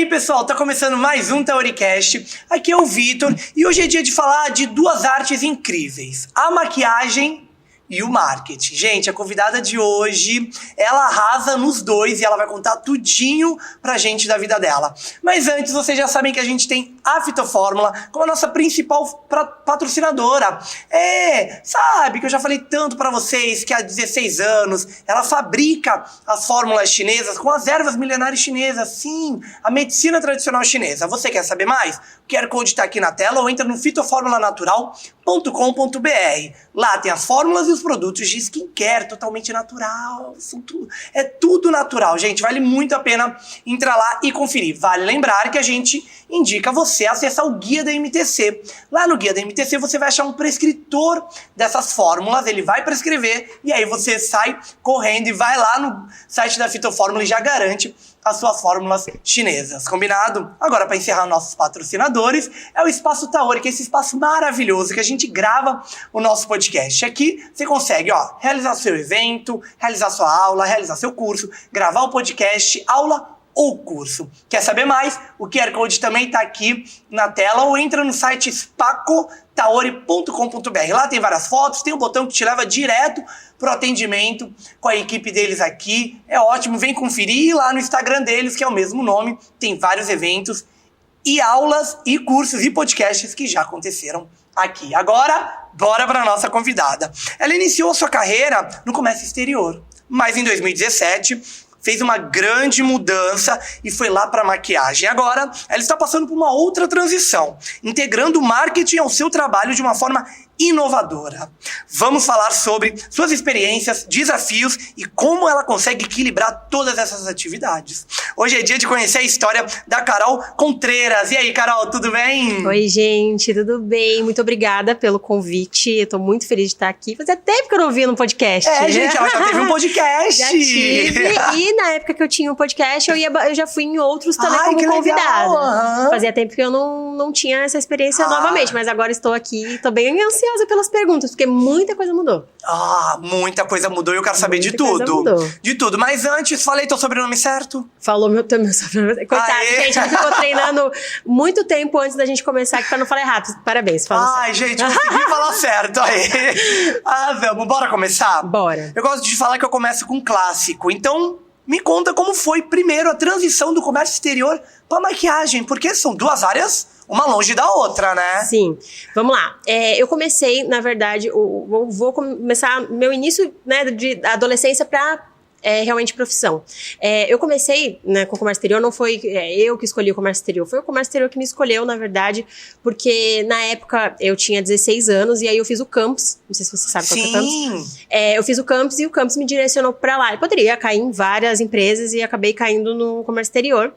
pessoal, tá começando mais um Teoricast. Aqui é o Vitor e hoje é dia de falar de duas artes incríveis: a maquiagem e o marketing. Gente, a convidada de hoje, ela arrasa nos dois e ela vai contar tudinho pra gente da vida dela. Mas antes, vocês já sabem que a gente tem a Fitofórmula como a nossa principal patrocinadora. Sabe que eu já falei tanto pra vocês que há 16 anos ela fabrica as fórmulas chinesas com as ervas milenares chinesas. Sim, a medicina tradicional chinesa. Você quer saber mais? O QR Code tá aqui na tela ou entra no fitoformulanatural.com.br. Lá tem as fórmulas e os produtos de skincare totalmente natural. É tudo natural, gente. Vale muito a pena entrar lá e conferir. Vale lembrar que a gente indica você acessar o Guia da MTC. Lá no Guia da MTC você vai achar um prescritor dessas fórmulas. Ele vai prescrever e aí você sai correndo e vai lá no site da Fitofórmula e já garante as suas fórmulas chinesas, combinado? Agora, para encerrar nossos patrocinadores, é o Espaço Taori, que é esse espaço maravilhoso que a gente grava o nosso podcast. Aqui você consegue, realizar seu evento, realizar sua aula, realizar seu curso, gravar o podcast, aula ou curso. Quer saber mais? O QR Code também tá aqui na tela ou entra no site spacotaori.com.br. Lá tem várias fotos, tem um botão que te leva direto pro atendimento com a equipe deles aqui. É ótimo, vem conferir lá no Instagram deles, que é o mesmo nome. Tem vários eventos e aulas e cursos e podcasts que já aconteceram aqui. Agora, bora pra nossa convidada. Ela iniciou sua carreira no comércio exterior, mas em 2017 fez uma grande mudança e foi lá para maquiagem. Agora, ela está passando por uma outra transição, integrando o marketing ao seu trabalho de uma forma inovadora. Vamos falar sobre suas experiências, desafios e como ela consegue equilibrar todas essas atividades. Hoje é dia de conhecer a história da Carol Contreras. E aí, Carol, tudo bem? Oi, gente, tudo bem? Muito obrigada pelo convite. Eu tô muito feliz de estar aqui. Fazia tempo que eu não via no podcast. Gente, ela já teve um podcast. Já tive. E na época que eu tinha um podcast, eu já fui em outros também como convidada. Uhum. Fazia tempo que eu não tinha essa experiência novamente, mas agora estou aqui e tô bem ansiosa pelas perguntas, porque muita coisa mudou. Muita coisa mudou e eu quero saber de tudo. De tudo. Mas antes, falei teu sobrenome certo? Falou meu sobrenome. Coitado, gente, ela ficou treinando muito tempo antes da gente começar aqui pra não falar errado. Parabéns, fala certo. Gente, consegui falar certo. Aí. Vamos, bora começar? Bora. Eu gosto de falar que eu começo com um clássico. Então, me conta como foi primeiro a transição do comércio exterior pra maquiagem, porque são duas áreas, uma longe da outra, né? Sim. Vamos lá. Eu comecei, na verdade, vou começar meu início, né, de adolescência pra realmente profissão. Eu comecei, né, com o comércio exterior, não foi eu que escolhi o comércio exterior, foi o comércio exterior que me escolheu, na verdade, porque na época eu tinha 16 anos e aí eu fiz o campus, não sei se você sabe qual é o campus. Eu fiz o campus e o campus me direcionou pra lá. Eu poderia cair em várias empresas e acabei caindo no comércio exterior.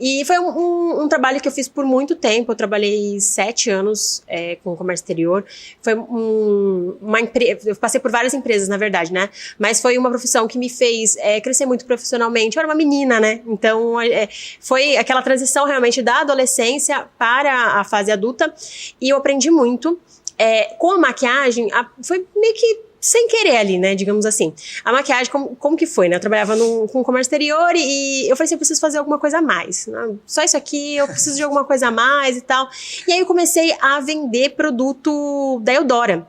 E foi um trabalho que eu fiz por muito tempo. Eu trabalhei 7 anos com o comércio exterior. Foi uma empresa. Eu passei por várias empresas, na verdade, né? Mas foi uma profissão que me fez crescer muito profissionalmente. Eu era uma menina, né? Então, foi aquela transição realmente da adolescência para a fase adulta. E eu aprendi muito. Com a maquiagem, foi meio que sem querer ali, né, digamos assim. A maquiagem, como que foi, né? Eu trabalhava com comércio exterior e eu falei assim, eu preciso fazer alguma coisa a mais. Né? Só isso aqui, eu preciso de alguma coisa a mais e tal. E aí eu comecei a vender produto da Eudora.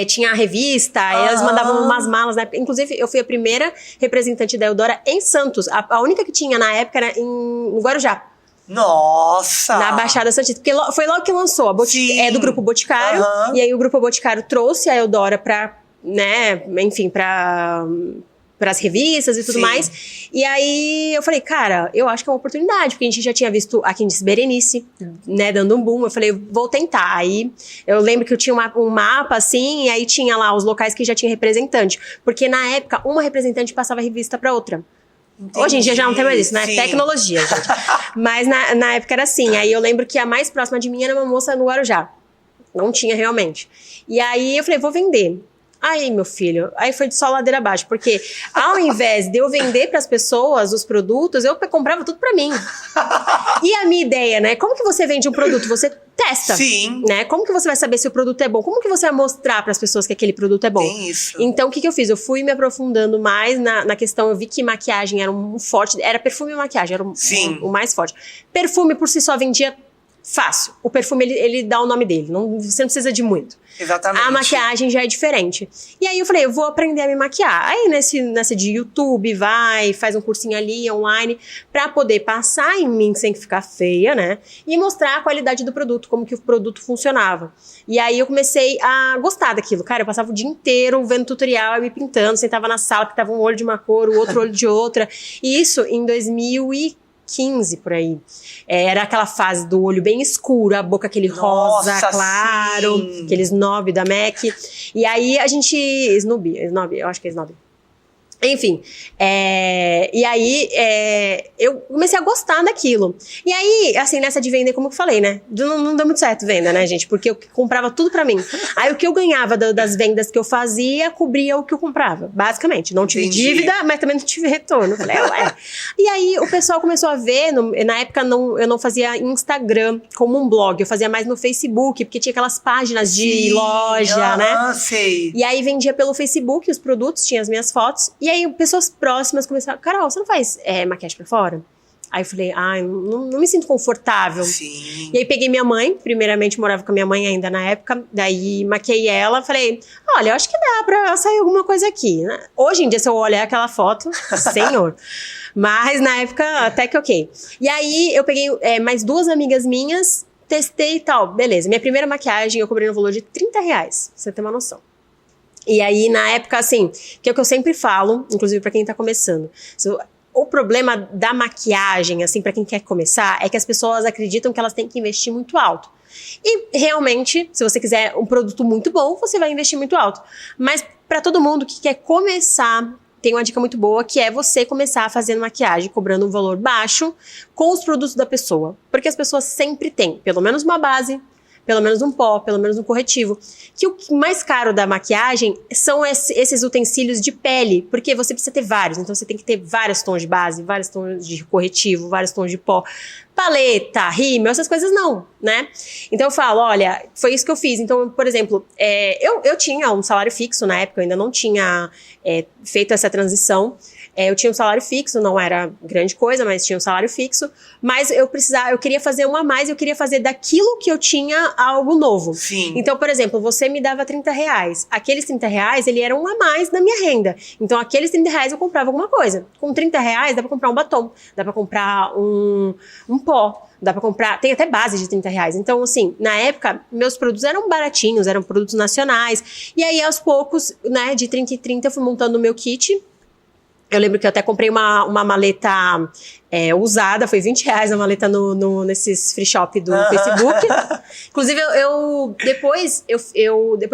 Tinha a revista, elas mandavam umas malas, né? Inclusive, eu fui a primeira representante da Eudora em Santos. A única que tinha na época era no Guarujá. Nossa! Na Baixada Santista. Porque foi logo que lançou. Do Grupo Boticário. E aí o Grupo Boticário trouxe a Eudora pra, né, enfim, pras revistas e tudo mais. E aí eu falei, cara, eu acho que é uma oportunidade. Porque a gente já tinha visto a Candice Berenice, né, dando um boom. Eu falei, vou tentar. Aí eu lembro que eu tinha um mapa, assim, e aí tinha lá os locais que já tinha representante. Porque na época, uma representante passava a revista pra outra. Entendi. Hoje em dia já não tem mais isso, né? Sim. Tecnologia, gente. Mas na época era assim. Aí eu lembro que a mais próxima de mim era uma moça no Guarujá. Não tinha realmente. E aí eu falei, vou vender. Aí, meu filho, aí foi de só ladeira abaixo, porque ao invés de eu vender para as pessoas os produtos, eu comprava tudo para mim. E a minha ideia, né? Como que você vende um produto? Você testa. Sim. Né? Como que você vai saber se o produto é bom? Como que você vai mostrar para as pessoas que aquele produto é bom? Tem isso. Então, o que eu fiz? Eu fui me aprofundando mais na questão, eu vi que maquiagem era um forte, era perfume e maquiagem, era o mais forte. Perfume por si só vendia fácil. O perfume, ele dá o nome dele. Você não precisa de muito. Exatamente. A maquiagem já é diferente. E aí eu falei, eu vou aprender a me maquiar. Aí nessa de YouTube, faz um cursinho ali, online, pra poder passar em mim sem ficar feia, né? E mostrar a qualidade do produto, como que o produto funcionava. E aí eu comecei a gostar daquilo. Cara, eu passava o dia inteiro vendo tutorial e me pintando. Sentava na sala, pintava um olho de uma cor, o outro olho de outra. E isso em 2015, por aí. Era aquela fase do olho bem escuro, a boca aquele rosa claro, sim. aquele snob da MAC. E aí a gente... Snob, eu acho que é snob. Enfim, e aí eu comecei a gostar daquilo. E aí, assim, nessa de vender, como eu falei, né? Não deu muito certo venda, né, gente? Porque eu comprava tudo pra mim. Aí o que eu ganhava das vendas que eu fazia, cobria o que eu comprava, basicamente. Não tive dívida, mas também não tive retorno. Falei, ué. E aí o pessoal começou a ver, na época eu não fazia Instagram como um blog, eu fazia mais no Facebook, porque tinha aquelas páginas de loja, né? Sei. E aí vendia pelo Facebook os produtos, tinha as minhas fotos. E aí pessoas próximas começaram, Carol, você não faz maquiagem pra fora? Aí eu falei, não me sinto confortável. Sim. E aí peguei minha mãe, primeiramente morava com a minha mãe ainda na época, daí maquiei ela, falei, olha, eu acho que dá pra sair alguma coisa aqui, né? Hoje em dia, se eu olhar aquela foto, senhor. Mas na época, até que ok. E aí eu peguei mais duas amigas minhas, testei e tal, beleza. Minha primeira maquiagem eu cobrei no valor de R$30, pra você ter uma noção. E aí, na época, assim, que é o que eu sempre falo, inclusive pra quem tá começando. O problema da maquiagem, assim, pra quem quer começar, é que as pessoas acreditam que elas têm que investir muito alto. E, realmente, se você quiser um produto muito bom, você vai investir muito alto. Mas, pra todo mundo que quer começar, tem uma dica muito boa, que é você começar fazendo maquiagem, cobrando um valor baixo com os produtos da pessoa. Porque as pessoas sempre têm, pelo menos uma base, pelo menos um pó, pelo menos um corretivo. Que o mais caro da maquiagem são esses utensílios de pele, porque você precisa ter vários. Então você tem que ter vários tons de base, vários tons de corretivo, vários tons de pó. Paleta, rímel, essas coisas não, né? Então eu falo, olha, foi isso que eu fiz. Então, por exemplo, eu tinha um salário fixo na época, eu ainda não tinha feito essa transição. Eu tinha um salário fixo, não era grande coisa, mas tinha um salário fixo. Mas eu queria fazer um a mais, eu queria fazer daquilo que eu tinha algo novo. Sim. Então, por exemplo, você me dava R$30. Aqueles R$30, ele era um a mais da minha renda. Então, aqueles R$30 eu comprava alguma coisa. Com R$30 dá pra comprar um batom, dá pra comprar um pó. Dá pra comprar, tem até base de R$30. Então, assim, na época, meus produtos eram baratinhos, eram produtos nacionais. E aí, aos poucos, né, de 30 em 30, eu fui montando o meu kit. Eu lembro que eu até comprei uma maleta usada, foi R$20 a maleta nesses free shop do Facebook. Inclusive, depois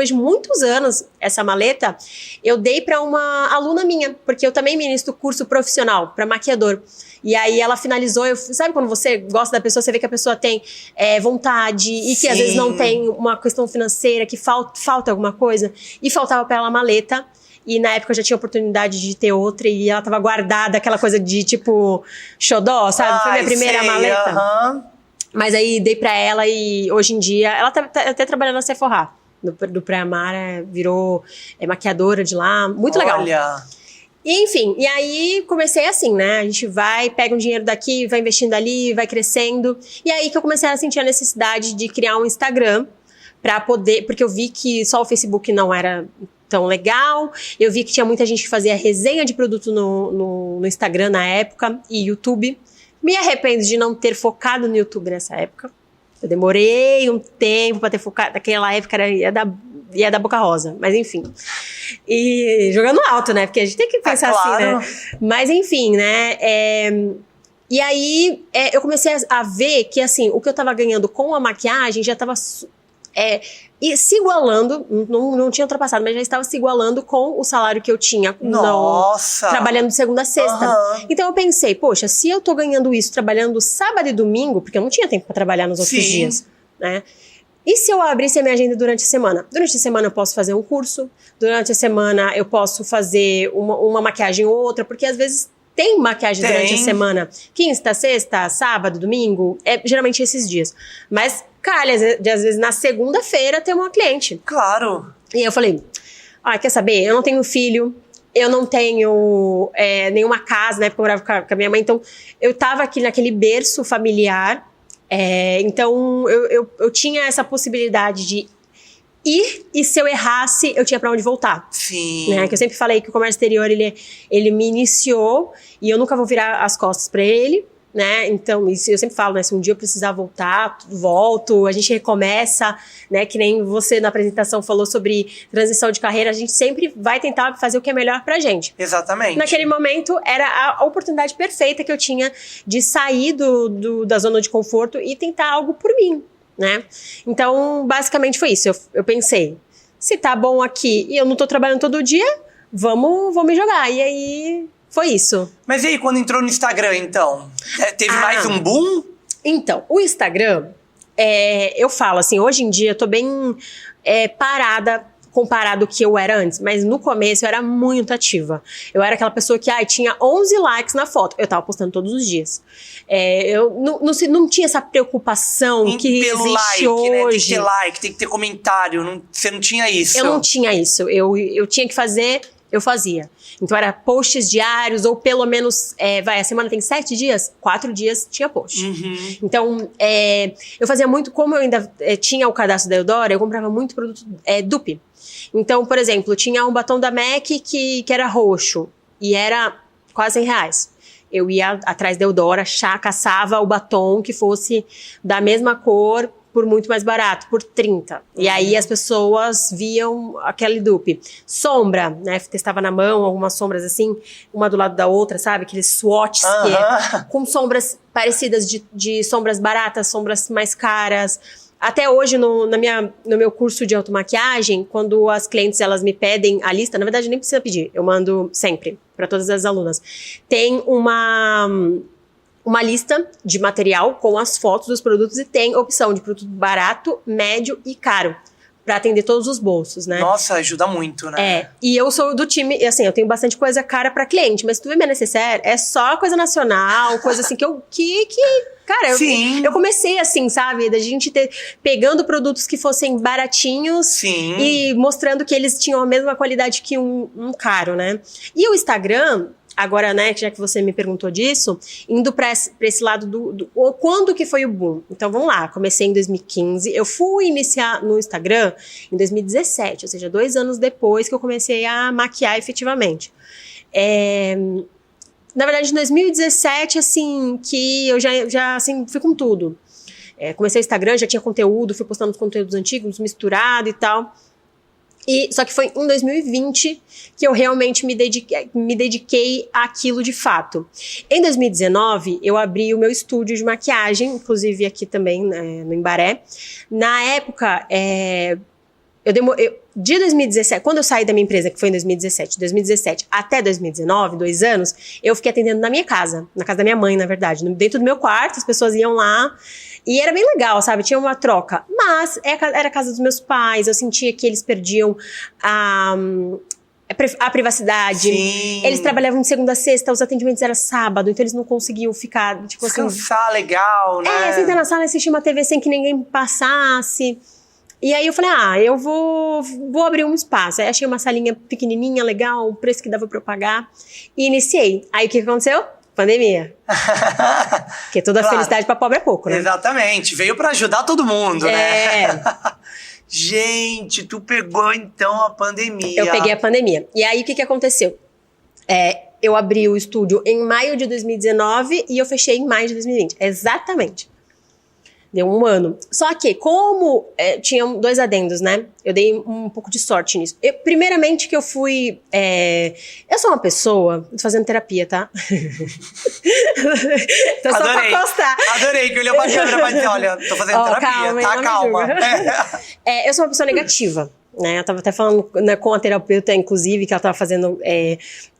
de muitos anos, essa maleta, eu dei pra uma aluna minha, porque eu também ministro curso profissional pra maquiador. E aí ela finalizou, sabe quando você gosta da pessoa, você vê que a pessoa tem vontade e que às vezes não tem uma questão financeira, que falta alguma coisa, e faltava pra ela a maleta. E na época eu já tinha oportunidade de ter outra e ela tava guardada, aquela coisa de tipo xodó, sabe? Foi minha primeira maleta. Mas aí dei pra ela e hoje em dia, ela tá até trabalhando na Sephora, do Praia Mar, virou maquiadora de lá, muito legal. Olha. E, enfim, e aí comecei assim, né? A gente pega um dinheiro daqui, vai investindo ali, vai crescendo. E aí que eu comecei a sentir a necessidade de criar um Instagram pra poder, porque eu vi que só o Facebook não era tão legal. Eu vi que tinha muita gente que fazia resenha de produto no Instagram na época e YouTube. Me arrependo de não ter focado no YouTube nessa época. Eu demorei um tempo pra ter focado. Naquela época ia dar boca rosa, mas enfim. E jogando alto, né? Porque a gente tem que pensar claro. assim, né? Mas enfim, né? E aí eu comecei a ver que assim, o que eu tava ganhando com a maquiagem já tava e se igualando, não tinha ultrapassado, mas já estava se igualando com o salário que eu tinha trabalhando de segunda a sexta. Então eu pensei, poxa, se eu tô ganhando isso trabalhando sábado e domingo, porque eu não tinha tempo para trabalhar nos outros dias, né? E se eu abrisse a minha agenda durante a semana? Durante a semana eu posso fazer um curso, durante a semana eu posso fazer uma maquiagem ou outra, porque às vezes tem maquiagem durante a semana. Quinta, sexta, sábado, domingo, geralmente esses dias. Mas calha, às vezes na segunda-feira tem uma cliente. Claro. E eu falei, quer saber? Eu não tenho filho, eu não tenho nenhuma casa, né? Porque eu morava com a minha mãe, então eu tava aqui naquele berço familiar. Então eu tinha essa possibilidade de ir, e se eu errasse, eu tinha pra onde voltar. Sim. Né? Que eu sempre falei que o comércio exterior, ele me iniciou, e eu nunca vou virar as costas pra ele, né? Então, isso eu sempre falo, né? Se um dia eu precisar voltar, volto, a gente recomeça, né? Que nem você na apresentação falou sobre transição de carreira, a gente sempre vai tentar fazer o que é melhor pra gente. Exatamente. Naquele momento, era a oportunidade perfeita que eu tinha de sair da zona de conforto e tentar algo por mim, né? Então, basicamente foi isso. Eu pensei, se tá bom aqui e eu não tô trabalhando todo dia, vou me jogar. E aí, foi isso. Mas e aí, quando entrou no Instagram, então? Teve mais um boom? Então, o Instagram, eu falo assim, hoje em dia eu tô bem parada comparado ao que eu era antes, mas no começo eu era muito ativa. Eu era aquela pessoa que tinha 11 likes na foto. Eu tava postando todos os dias. Eu não tinha essa preocupação que pelo existe like, hoje. né? Tem que ter like, tem que ter comentário. Você não tinha isso. Eu não tinha isso. Eu tinha que fazer, eu fazia. Então era posts diários, ou pelo menos, a semana tem 7 dias, 4 dias tinha post. Uhum. Então, eu fazia muito, como eu ainda tinha o cadastro da Eudora, eu comprava muito produto dupe. Então, por exemplo, tinha um batom da MAC que era roxo, e era quase R$100. Eu ia atrás da Eudora, caçava o batom que fosse da mesma cor, por muito mais barato, por 30. E aí as pessoas viam aquele dupe. Sombra, né? Testava na mão algumas sombras assim, uma do lado da outra, sabe? Aqueles swatches com sombras parecidas de sombras baratas, sombras mais caras. Até hoje, no meu curso de automaquiagem, quando as clientes elas me pedem a lista, na verdade nem precisa pedir, eu mando sempre para todas as alunas. Tem uma lista de material com as fotos dos produtos, e tem opção de produto barato, médio e caro, para atender todos os bolsos, né? Nossa, ajuda muito, né? E eu sou do time, assim, eu tenho bastante coisa cara para cliente, mas se tu vê minha necessaire, é só coisa nacional, coisa assim cara, eu comecei assim, sabe? Da gente pegando produtos que fossem baratinhos. Sim. E mostrando que eles tinham a mesma qualidade que um caro, né? E o Instagram, agora, né, já que você me perguntou disso, indo pra esse lado quando que foi o boom? Então, vamos lá, comecei em 2015, eu fui iniciar no Instagram em 2017, ou seja, 2 anos depois que eu comecei a maquiar efetivamente. Na verdade, em 2017, assim, que eu já assim, fui com tudo. Comecei o Instagram, já tinha conteúdo, fui postando os conteúdos antigos, misturado e tal. Só que foi em 2020 que eu realmente me dediquei àquilo de fato. Em 2019, eu abri o meu estúdio de maquiagem, inclusive aqui também, no Embaré. Na época, de 2017, quando eu saí da minha empresa, que foi em 2017 até 2019, 2 anos, eu fiquei atendendo na minha casa, na casa da minha mãe, na verdade, dentro do meu quarto, as pessoas iam lá, e era bem legal, sabe, tinha uma troca, mas era a casa dos meus pais, eu sentia que eles perdiam a privacidade. Sim. Eles trabalhavam de segunda a sexta, os atendimentos eram sábado, então eles não conseguiam ficar, tipo assim... Descansar legal, né? Sentar na sala e assistir uma TV sem que ninguém passasse... E aí eu falei, eu vou abrir um espaço. Aí achei uma salinha pequenininha, legal, o preço que dava pra eu pagar. E iniciei. Aí o que aconteceu? Pandemia. Porque toda felicidade pra pobre é pouco, né? Exatamente. Veio pra ajudar todo mundo, né? Gente, tu pegou então a pandemia. Eu peguei a pandemia. E aí o que aconteceu? Eu abri o estúdio em maio de 2019 e eu fechei em maio de 2020. Exatamente. Deu 1 ano. Só que, como tinha 2 adendos, né? Eu dei um pouco de sorte nisso. Primeiramente que eu fui... eu sou uma pessoa... Tô fazendo terapia, tá? Então só pra constar. Adorei que olhou pra câmera pra dizer, olha, tô fazendo terapia, calma, tá? Calma. Eu sou uma pessoa negativa. né? Eu tava até falando, né, com a terapeuta, inclusive, que ela tava fazendo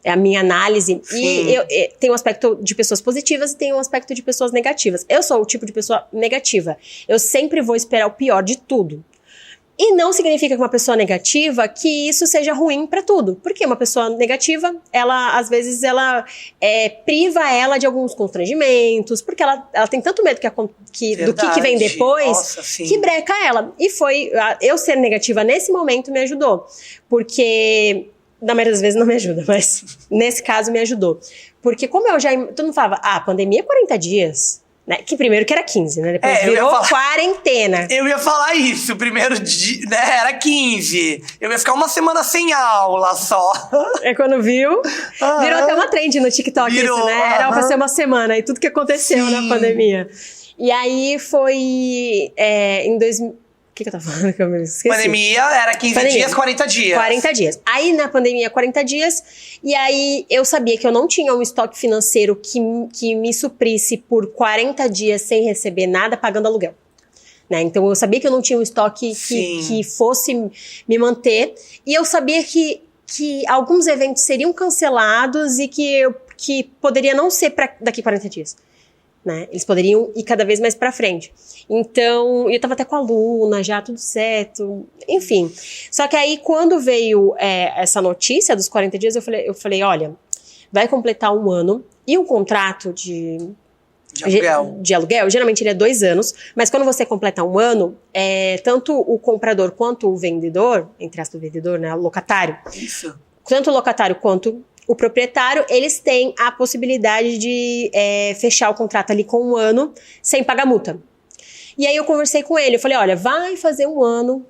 a minha análise. Sim. E tem um aspecto de pessoas positivas e tem um aspecto de pessoas negativas. Eu sou o tipo de pessoa negativa. Eu sempre vou esperar o pior de tudo. E não significa que uma pessoa negativa, que isso seja ruim pra tudo. Porque uma pessoa negativa, ela, às vezes, ela priva ela de alguns constrangimentos, porque ela tem tanto medo do que vem depois, Nossa, que breca ela. E eu ser negativa nesse momento me ajudou. Porque, na maioria das vezes não me ajuda, mas nesse caso me ajudou. Porque como todo mundo falava, pandemia é 40 dias. Né? Que primeiro que era 15, né? Depois virou quarentena. Eu ia falar isso, primeiro dia, né? Era 15. Eu ia ficar uma semana sem aula só. É quando virou até uma trend no TikTok isso, né? Era pra ser uma semana e tudo que aconteceu na pandemia. E aí foi em 2000... O que eu tava falando que eu me esqueci? Pandemia era 15 dias, 40 dias. 40 dias. Aí na pandemia, 40 dias. E aí eu sabia que eu não tinha um estoque financeiro que me suprisse por 40 dias sem receber nada, pagando aluguel. Né? Então eu sabia que eu não tinha um estoque que fosse me manter. E eu sabia que alguns eventos seriam cancelados e que poderia não ser daqui 40 dias. Né? Eles poderiam ir cada vez mais pra frente. Então, eu tava até com a aluna já, tudo certo, enfim. Só que aí, quando veio essa notícia dos 40 dias, eu falei, olha, vai completar 1 ano, e um contrato de aluguel, geralmente ele é 2 anos, mas quando você completa 1 ano, tanto o comprador quanto o vendedor, entre aspas, o vendedor, né, o locatário, isso. Tanto o locatário quanto o proprietário, eles têm a possibilidade de fechar o contrato ali com 1 ano sem pagar multa. E aí eu conversei com ele, eu falei, olha, vai fazer 1 ano,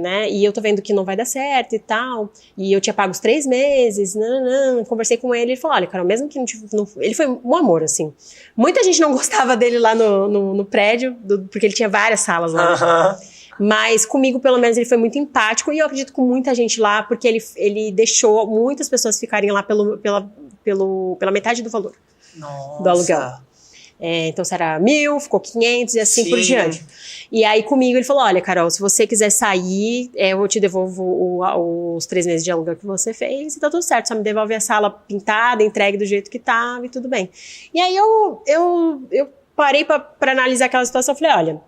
né, e eu tô vendo que não vai dar certo e tal, e eu tinha pago os 3 meses, conversei com ele falou, olha, Carol, mesmo que não... Ele foi um amor, assim. Muita gente não gostava dele lá no prédio, porque ele tinha várias salas lá. Mas comigo, pelo menos, ele foi muito empático, e eu acredito com muita gente lá, porque ele deixou muitas pessoas ficarem lá pela metade do valor. Nossa. Do aluguel. Então, se era 1.000, ficou 500 e assim por diante. E aí, comigo, ele falou, olha, Carol, se você quiser sair, eu te devolvo os 3 meses de aluguel que você fez e tá tudo certo. Só me devolve a sala pintada, entregue do jeito que tava e tudo bem. E aí, eu parei pra analisar aquela situação e falei, olha, não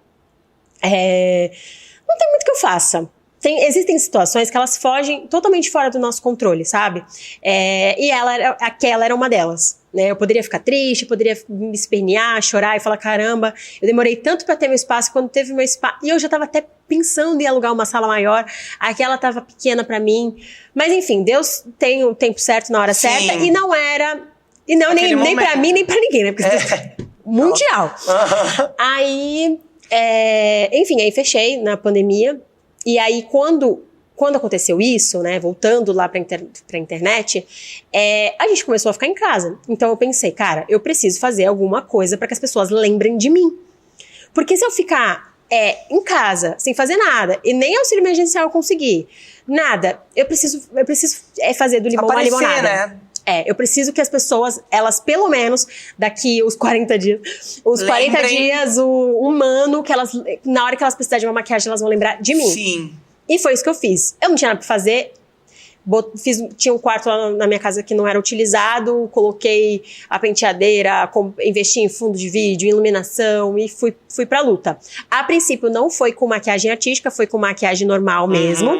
tem muito que eu faça. Existem situações que elas fogem totalmente fora do nosso controle, sabe? E aquela era uma delas. Né? Eu poderia ficar triste, poderia me espernear, chorar e falar, caramba, eu demorei tanto pra ter meu espaço, quando teve meu espaço, e eu já tava até pensando em alugar uma sala maior, aquela tava pequena pra mim, mas enfim, Deus tem o tempo certo na hora certa, e não era, nem pra mim, nem pra ninguém, né? Porque mundial. Aí, enfim, aí fechei na pandemia, e aí quando aconteceu isso, né, voltando lá pra internet, a gente começou a ficar em casa. Então eu pensei, cara, eu preciso fazer alguma coisa pra que as pessoas lembrem de mim. Porque se eu ficar em casa, sem fazer nada, e nem auxílio emergencial eu conseguir, nada, eu preciso fazer do limão uma limonada. Né? Eu preciso que as pessoas, elas pelo menos, daqui os 40 dias, 40 dias, o humano, que elas, na hora que elas precisarem de uma maquiagem, elas vão lembrar de mim. Sim. E foi isso que eu fiz. Eu não tinha nada pra fazer. Tinha um quarto lá na minha casa que não era utilizado. Coloquei a penteadeira, investi em fundo de vídeo, iluminação e fui pra luta. A princípio não foi com maquiagem artística, foi com maquiagem normal mesmo.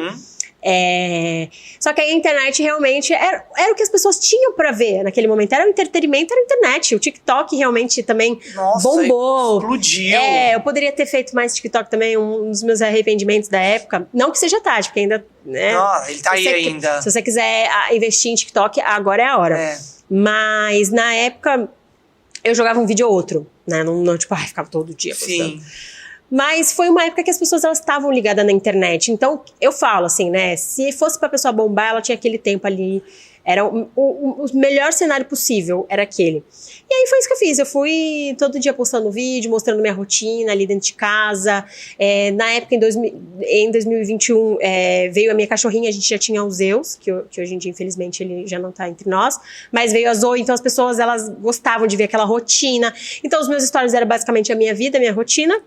Só que a internet realmente era o que as pessoas tinham pra ver naquele momento. Era o entretenimento, era a internet. O TikTok realmente também bombou. Explodiu. Eu poderia ter feito mais TikTok também, um dos meus arrependimentos da época. Não que seja tarde, porque ainda... Né, ele tá aí ainda. Se você quiser investir em TikTok, agora é a hora. Mas na época, eu jogava um vídeo ou outro. Né? Não tipo, ficava todo dia postando. Sim. Mas foi uma época que as pessoas estavam ligadas na internet. Então, eu falo assim, né? Se fosse pra pessoa bombar, ela tinha aquele tempo ali. Era o melhor cenário possível, era aquele. E aí foi isso que eu fiz. Eu fui todo dia postando vídeo, mostrando minha rotina ali dentro de casa. Na época, em 2021, veio a minha cachorrinha. A gente já tinha o Zeus, que hoje em dia, infelizmente, ele já não tá entre nós. Mas veio a Zoe, então as pessoas, elas gostavam de ver aquela rotina. Então, os meus stories eram basicamente a minha vida, a minha rotina.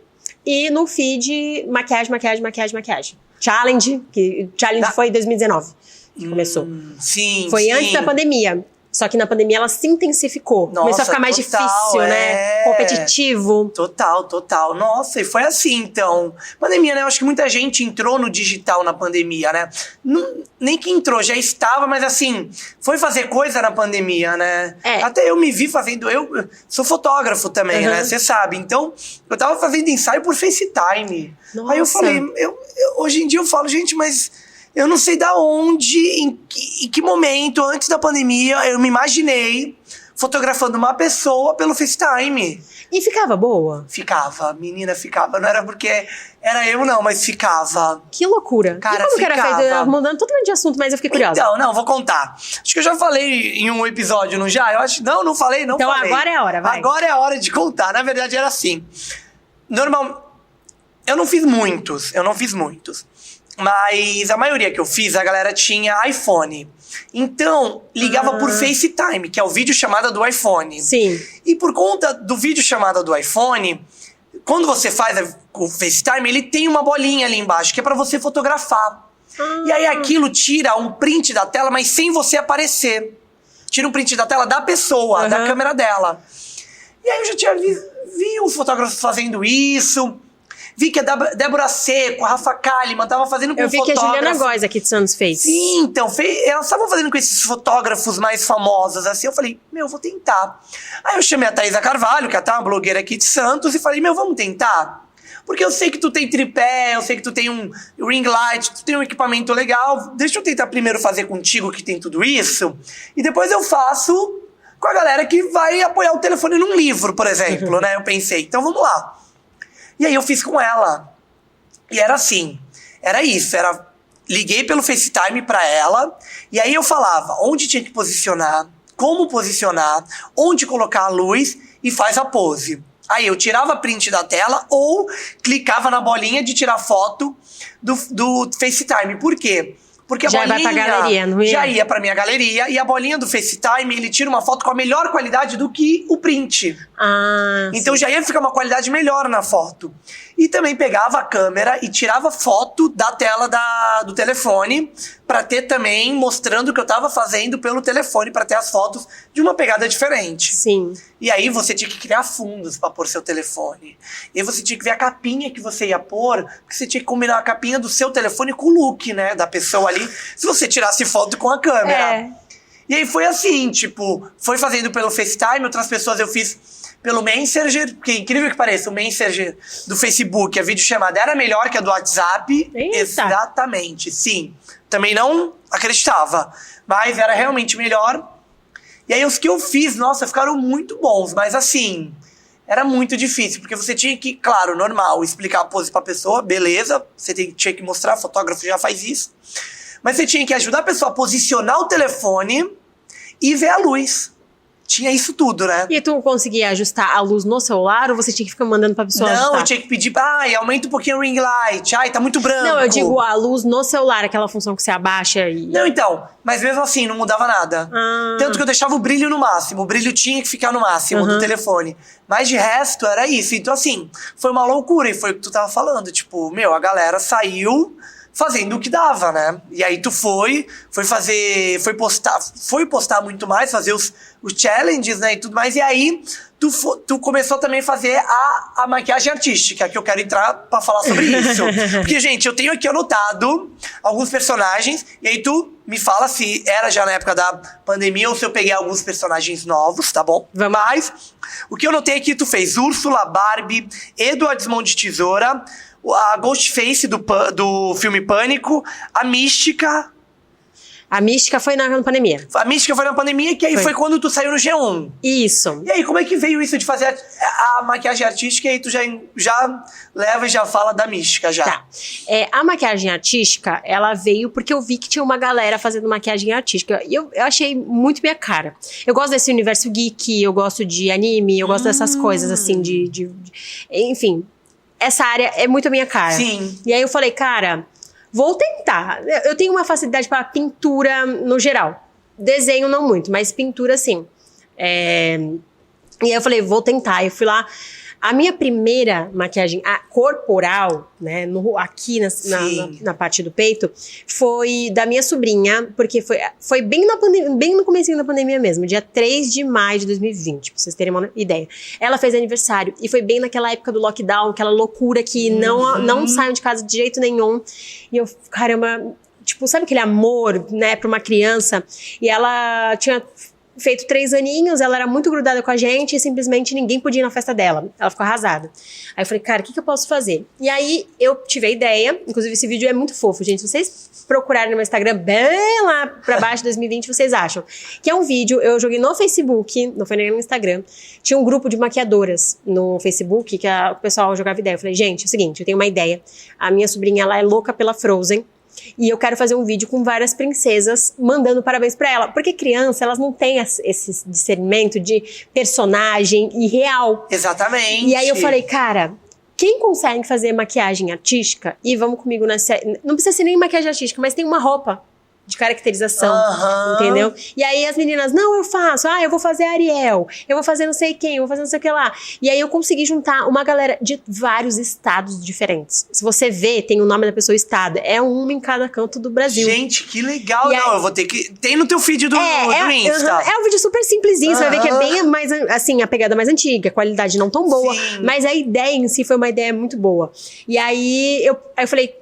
E no feed, maquiagem. Challenge, que challenge foi em 2019 que começou. Sim, Foi sim. antes da pandemia. Só que na pandemia ela se intensificou. Nossa, começou a ficar mais total, difícil, né? Competitivo. Total. Nossa, e foi assim, então. Pandemia, né? Eu acho que muita gente entrou no digital na pandemia, né? Nem que entrou, já estava, mas assim, foi fazer coisa na pandemia, né? Até eu me vi fazendo... Eu sou fotógrafo também, né? Você sabe. Então, eu tava fazendo ensaio por FaceTime. Nossa. Aí eu falei... hoje em dia eu falo, gente, mas... Eu não sei da onde, em que momento, antes da pandemia, eu me imaginei fotografando uma pessoa pelo FaceTime. E ficava boa? Ficava, menina, ficava. Não era porque era eu, não, mas ficava. Que loucura. Cara, e como ficava. que era feito? Mudando totalmente de assunto, mas eu fiquei curiosa. Então, não, vou contar. Acho que eu já falei em um episódio, não já? Eu acho... Não falei, não então, falei. Então agora é a hora, vai. Agora é a hora de contar. Na verdade, era assim. Eu não fiz muitos. Mas a maioria que eu fiz, a galera tinha iPhone. Então, ligava por FaceTime, que é o vídeo chamada do iPhone. Sim. E por conta do vídeo chamada do iPhone, quando você faz o FaceTime, ele tem uma bolinha ali embaixo, que é pra você fotografar. E aí aquilo tira um print da tela, mas sem você aparecer. Tira um print da tela da pessoa, da câmera dela. E aí eu já tinha vi os fotógrafos fazendo isso... Vi que a Débora Seco, a Rafa Kalimann tava fazendo com fotógrafos. Eu vi que a Juliana Góes aqui de Santos fez. Sim, então, elas estavam fazendo com esses fotógrafos mais famosos, assim. Eu falei, vou tentar. Aí eu chamei a Thaisa Carvalho, que é uma blogueira aqui de Santos, e falei, vamos tentar? Porque eu sei que tu tem tripé, eu sei que tu tem um ring light, tu tem um equipamento legal. Deixa eu tentar primeiro fazer contigo, que tem tudo isso, e depois eu faço com a galera que vai apoiar o telefone num livro, por exemplo, né? Eu pensei, então vamos lá. E aí eu fiz com ela. E era assim, era isso, liguei pelo FaceTime pra ela, e aí eu falava onde tinha que posicionar, como posicionar, onde colocar a luz e faz a pose. Aí eu tirava print da tela ou clicava na bolinha de tirar foto do FaceTime. Por quê? Porque a já bolinha vai pra galeria, não ia? Já ia pra minha galeria, e a bolinha do FaceTime, ele tira uma foto com a melhor qualidade do que o print. Então sim. Já ia ficar uma qualidade melhor na foto. E também pegava a câmera e tirava foto da tela do telefone pra ter também, mostrando o que eu tava fazendo pelo telefone, pra ter as fotos de uma pegada diferente. Sim. E aí você tinha que criar fundos pra pôr seu telefone. E aí você tinha que ver a capinha que você ia pôr, porque você tinha que combinar a capinha do seu telefone com o look, né, da pessoa ali, se você tirasse foto com a câmera. E aí foi assim, tipo, foi fazendo pelo FaceTime, outras pessoas eu fiz pelo Messenger, porque incrível que pareça, o Messenger do Facebook, a videochamada era melhor que a do WhatsApp. Eita. Exatamente, sim. Também não acreditava, mas era realmente melhor. E aí os que eu fiz, nossa, ficaram muito bons, mas assim, era muito difícil, porque você tinha que, claro, normal, explicar a pose pra pessoa, beleza, você tinha que mostrar, fotógrafo já faz isso, mas você tinha que ajudar a pessoa a posicionar o telefone e ver a luz. Tinha isso tudo, né? E tu conseguia ajustar a luz no celular ou você tinha que ficar mandando pra pessoa ajustar? Não, eu tinha que pedir, aumenta um pouquinho o ring light, tá muito branco. Não, eu digo a luz no celular, aquela função que você abaixa e... Não, então, mas mesmo assim, não mudava nada. Tanto que eu deixava o brilho no máximo, o brilho tinha que ficar no máximo do telefone. Mas de resto, era isso. Então assim, foi uma loucura, e foi o que tu tava falando, tipo, a galera saiu fazendo o que dava, né? E aí tu foi postar muito mais, fazer os challenges, né, e tudo mais, e aí tu começou também a fazer a maquiagem artística, que eu quero entrar pra falar sobre isso. Porque, gente, eu tenho aqui anotado alguns personagens, e aí tu me fala se era já na época da pandemia ou se eu peguei alguns personagens novos, tá bom? Mas, o que eu notei aqui, tu fez Úrsula, Barbie, Edward Mão de Tesoura, a Ghostface do filme Pânico, a Mística. A Mística foi na pandemia. A Mística foi na pandemia, que aí foi quando tu saiu no G1. Isso. E aí, como é que veio isso de fazer a maquiagem artística, e aí tu já leva e já fala da Mística, já? Tá. A maquiagem artística, ela veio porque eu vi que tinha uma galera fazendo maquiagem artística. E eu achei muito minha cara. Eu gosto desse universo geek, eu gosto de anime, eu gosto dessas coisas, assim, enfim... Essa área é muito a minha cara. Sim. E aí eu falei, cara, vou tentar. Eu tenho uma facilidade para pintura no geral. Desenho não muito, mas pintura sim. E aí eu falei, vou tentar. Eu fui lá, A minha primeira maquiagem corporal, né, aqui na parte do peito, foi da minha sobrinha, porque foi bem no comecinho da pandemia mesmo, dia 3 de maio de 2020, pra vocês terem uma ideia. Ela fez aniversário, e foi bem naquela época do lockdown, aquela loucura que não saiam de casa de jeito nenhum. E eu, caramba, tipo, sabe aquele amor, né, pra uma criança? E ela tinha feito 3 aninhos, ela era muito grudada com a gente e simplesmente ninguém podia ir na festa dela. Ela ficou arrasada. Aí eu falei, cara, o que eu posso fazer? E aí eu tive a ideia, inclusive esse vídeo é muito fofo, gente. Se vocês procurarem no meu Instagram, bem lá pra baixo, 2020, vocês acham. Que é um vídeo, eu joguei no Facebook, não foi nem no Instagram. Tinha um grupo de maquiadoras no Facebook, que o pessoal jogava ideia. Eu falei, gente, é o seguinte, eu tenho uma ideia. A minha sobrinha, ela é louca pela Frozen. E eu quero fazer um vídeo com várias princesas mandando parabéns pra ela. Porque criança, elas não têm esse discernimento de personagem e real. Exatamente. E aí eu falei, cara, quem consegue fazer maquiagem artística? E vamos comigo nessa... Não precisa ser nem maquiagem artística, mas tem uma roupa de caracterização, entendeu? E aí as meninas, não, eu faço, eu vou fazer Ariel, eu vou fazer não sei quem, eu vou fazer não sei o que lá. E aí eu consegui juntar uma galera de vários estados diferentes. Se você vê, tem o nome da pessoa, estado, é uma em cada canto do Brasil. Gente, que legal. Não, eu vou ter que... Tem no teu feed do Insta. É um vídeo super simplesinho, você vai ver que é bem mais, assim, a pegada mais antiga, a qualidade não tão boa, mas a ideia em si foi uma ideia muito boa. E aí eu falei,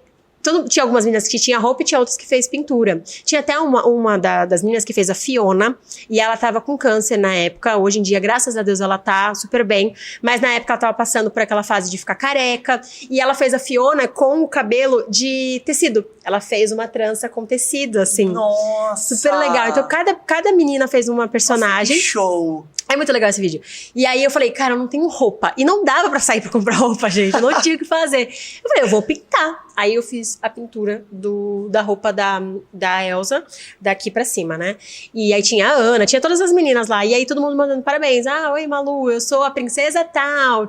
tinha algumas meninas que tinha roupa e tinha outras que fez pintura. Tinha até uma das meninas que fez a Fiona, e ela tava com câncer na época. Hoje em dia, graças a Deus, ela tá super bem. Mas na época ela tava passando por aquela fase de ficar careca. E ela fez a Fiona com o cabelo de tecido. Ela fez uma trança com tecido, assim. Nossa! Super legal. Então, cada menina fez uma personagem. Nossa, que show! É muito legal esse vídeo. E aí eu falei, cara, eu não tenho roupa. E não dava pra sair pra comprar roupa, gente. Eu não tinha o que fazer. Eu falei, eu vou pintar. Aí eu fiz a pintura da roupa da Elsa, daqui pra cima, né? E aí tinha a Ana, tinha todas as meninas lá. E aí todo mundo mandando parabéns. Oi, Malu, eu sou a princesa tal.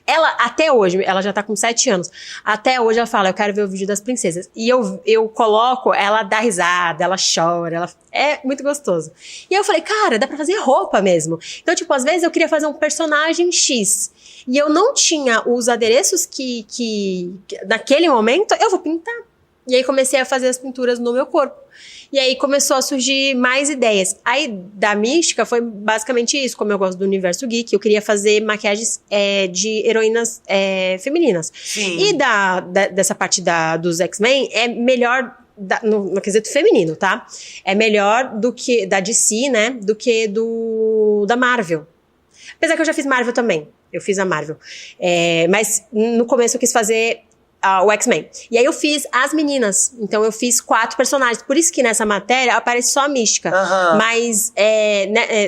Ela, até hoje, ela já tá com 7 anos. Até hoje ela fala, eu quero ver o vídeo das princesas. E eu coloco, ela dá risada, ela chora, é muito gostoso. E aí eu falei, cara, dá pra fazer roupa mesmo. Então, tipo, às vezes eu queria fazer um personagem X. E eu não tinha os adereços que naquele momento, eu vou pintar. E aí comecei a fazer as pinturas no meu corpo. E aí começou a surgir mais ideias. Aí da mística foi basicamente isso, como eu gosto do universo geek, eu queria fazer maquiagens de heroínas femininas. Sim. E dessa parte dos X-Men é melhor... no quesito feminino, tá? É melhor do que da DC, né? Do que da Marvel. Apesar que eu já fiz Marvel também. Eu fiz a Marvel. Mas no começo eu quis fazer o X-Men. E aí eu fiz as meninas. Então eu fiz 4 personagens. Por isso que nessa matéria aparece só a mística. Mas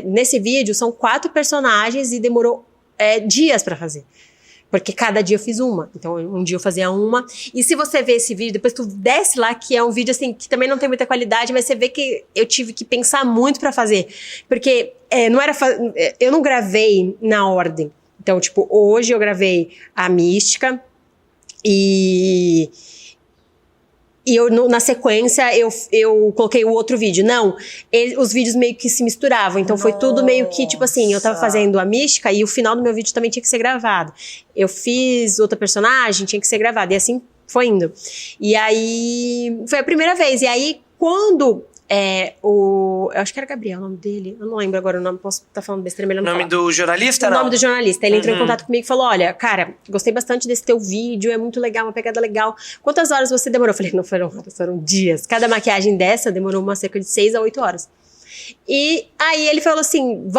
nesse vídeo são 4 personagens e demorou dias pra fazer. Porque cada dia eu fiz uma. Então, um dia eu fazia uma. E se você ver esse vídeo, depois tu desce lá, que é um vídeo, assim, que também não tem muita qualidade, mas você vê que eu tive que pensar muito pra fazer. Porque eu não gravei na ordem. Então, tipo, hoje eu gravei a mística e na sequência, eu coloquei o outro vídeo. Não, os vídeos meio que se misturavam. Então, foi tudo meio que, tipo assim, eu tava fazendo a mística e o final do meu vídeo também tinha que ser gravado. Eu fiz outra personagem, tinha que ser gravado. E assim foi indo. E aí, foi a primeira vez. E aí, quando... eu acho que era Gabriel o nome dele. Eu não lembro agora o nome, posso estar falando besteira, melhor não falar. O nome do jornalista, não? O nome do jornalista. Ele entrou em contato comigo e falou, olha, cara, gostei bastante desse teu vídeo, é muito legal, uma pegada legal. Quantas horas você demorou? Eu falei, não foram horas, foram dias. Cada maquiagem dessa demorou cerca de 6 a 8 horas. E aí ele falou assim,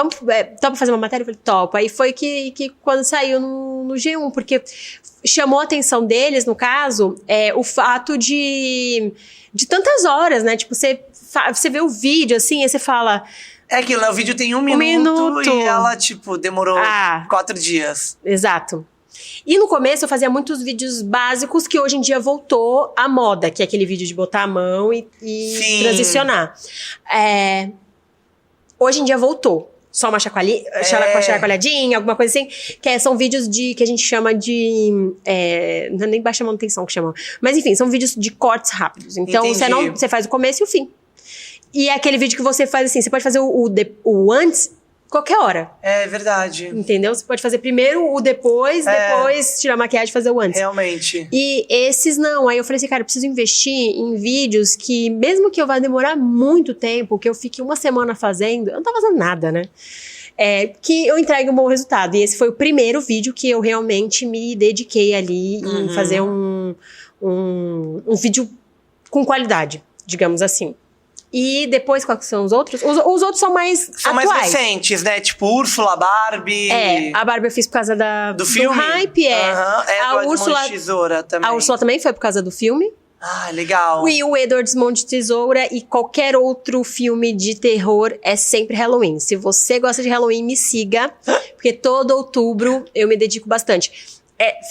topa fazer uma matéria? Eu falei, topa. Aí foi que quando saiu no G1, porque chamou a atenção deles, no caso, o fato de tantas horas, né? Tipo, você vê o vídeo, assim, aí você fala... aquilo, o vídeo tem um minuto e ela, tipo, demorou 4 dias. Exato. E no começo eu fazia muitos vídeos básicos que hoje em dia voltou à moda, que é aquele vídeo de botar a mão e transicionar. Hoje em dia voltou. Só uma chacoalhadinha, alguma coisa assim. São vídeos que a gente chama de... não é nem baixa manutenção que chama. Mas enfim, são vídeos de cortes rápidos. Então você faz o começo e o fim. E é aquele vídeo que você faz assim, você pode fazer o antes qualquer hora. É verdade. Entendeu? Você pode fazer primeiro o depois tirar a maquiagem e fazer o antes. Realmente. E esses não. Aí eu falei assim, cara, eu preciso investir em vídeos que, mesmo que eu vá demorar muito tempo, que eu fique uma semana fazendo, eu não tô fazendo nada, né? Que eu entregue um bom resultado. E esse foi o primeiro vídeo que eu realmente me dediquei ali em fazer um vídeo com qualidade, digamos assim. E depois, quais são os outros? Os outros são mais São atuais. mais recentes, né? Tipo Úrsula, Barbie... A Barbie eu fiz por causa do filme? hype, A Úrsula... de Tesoura também. A Úrsula também foi por causa do filme. Ah, legal. E o Edward Mão de Tesoura e qualquer outro filme de terror é sempre Halloween. Se você gosta de Halloween, me siga, porque todo outubro eu me dedico bastante.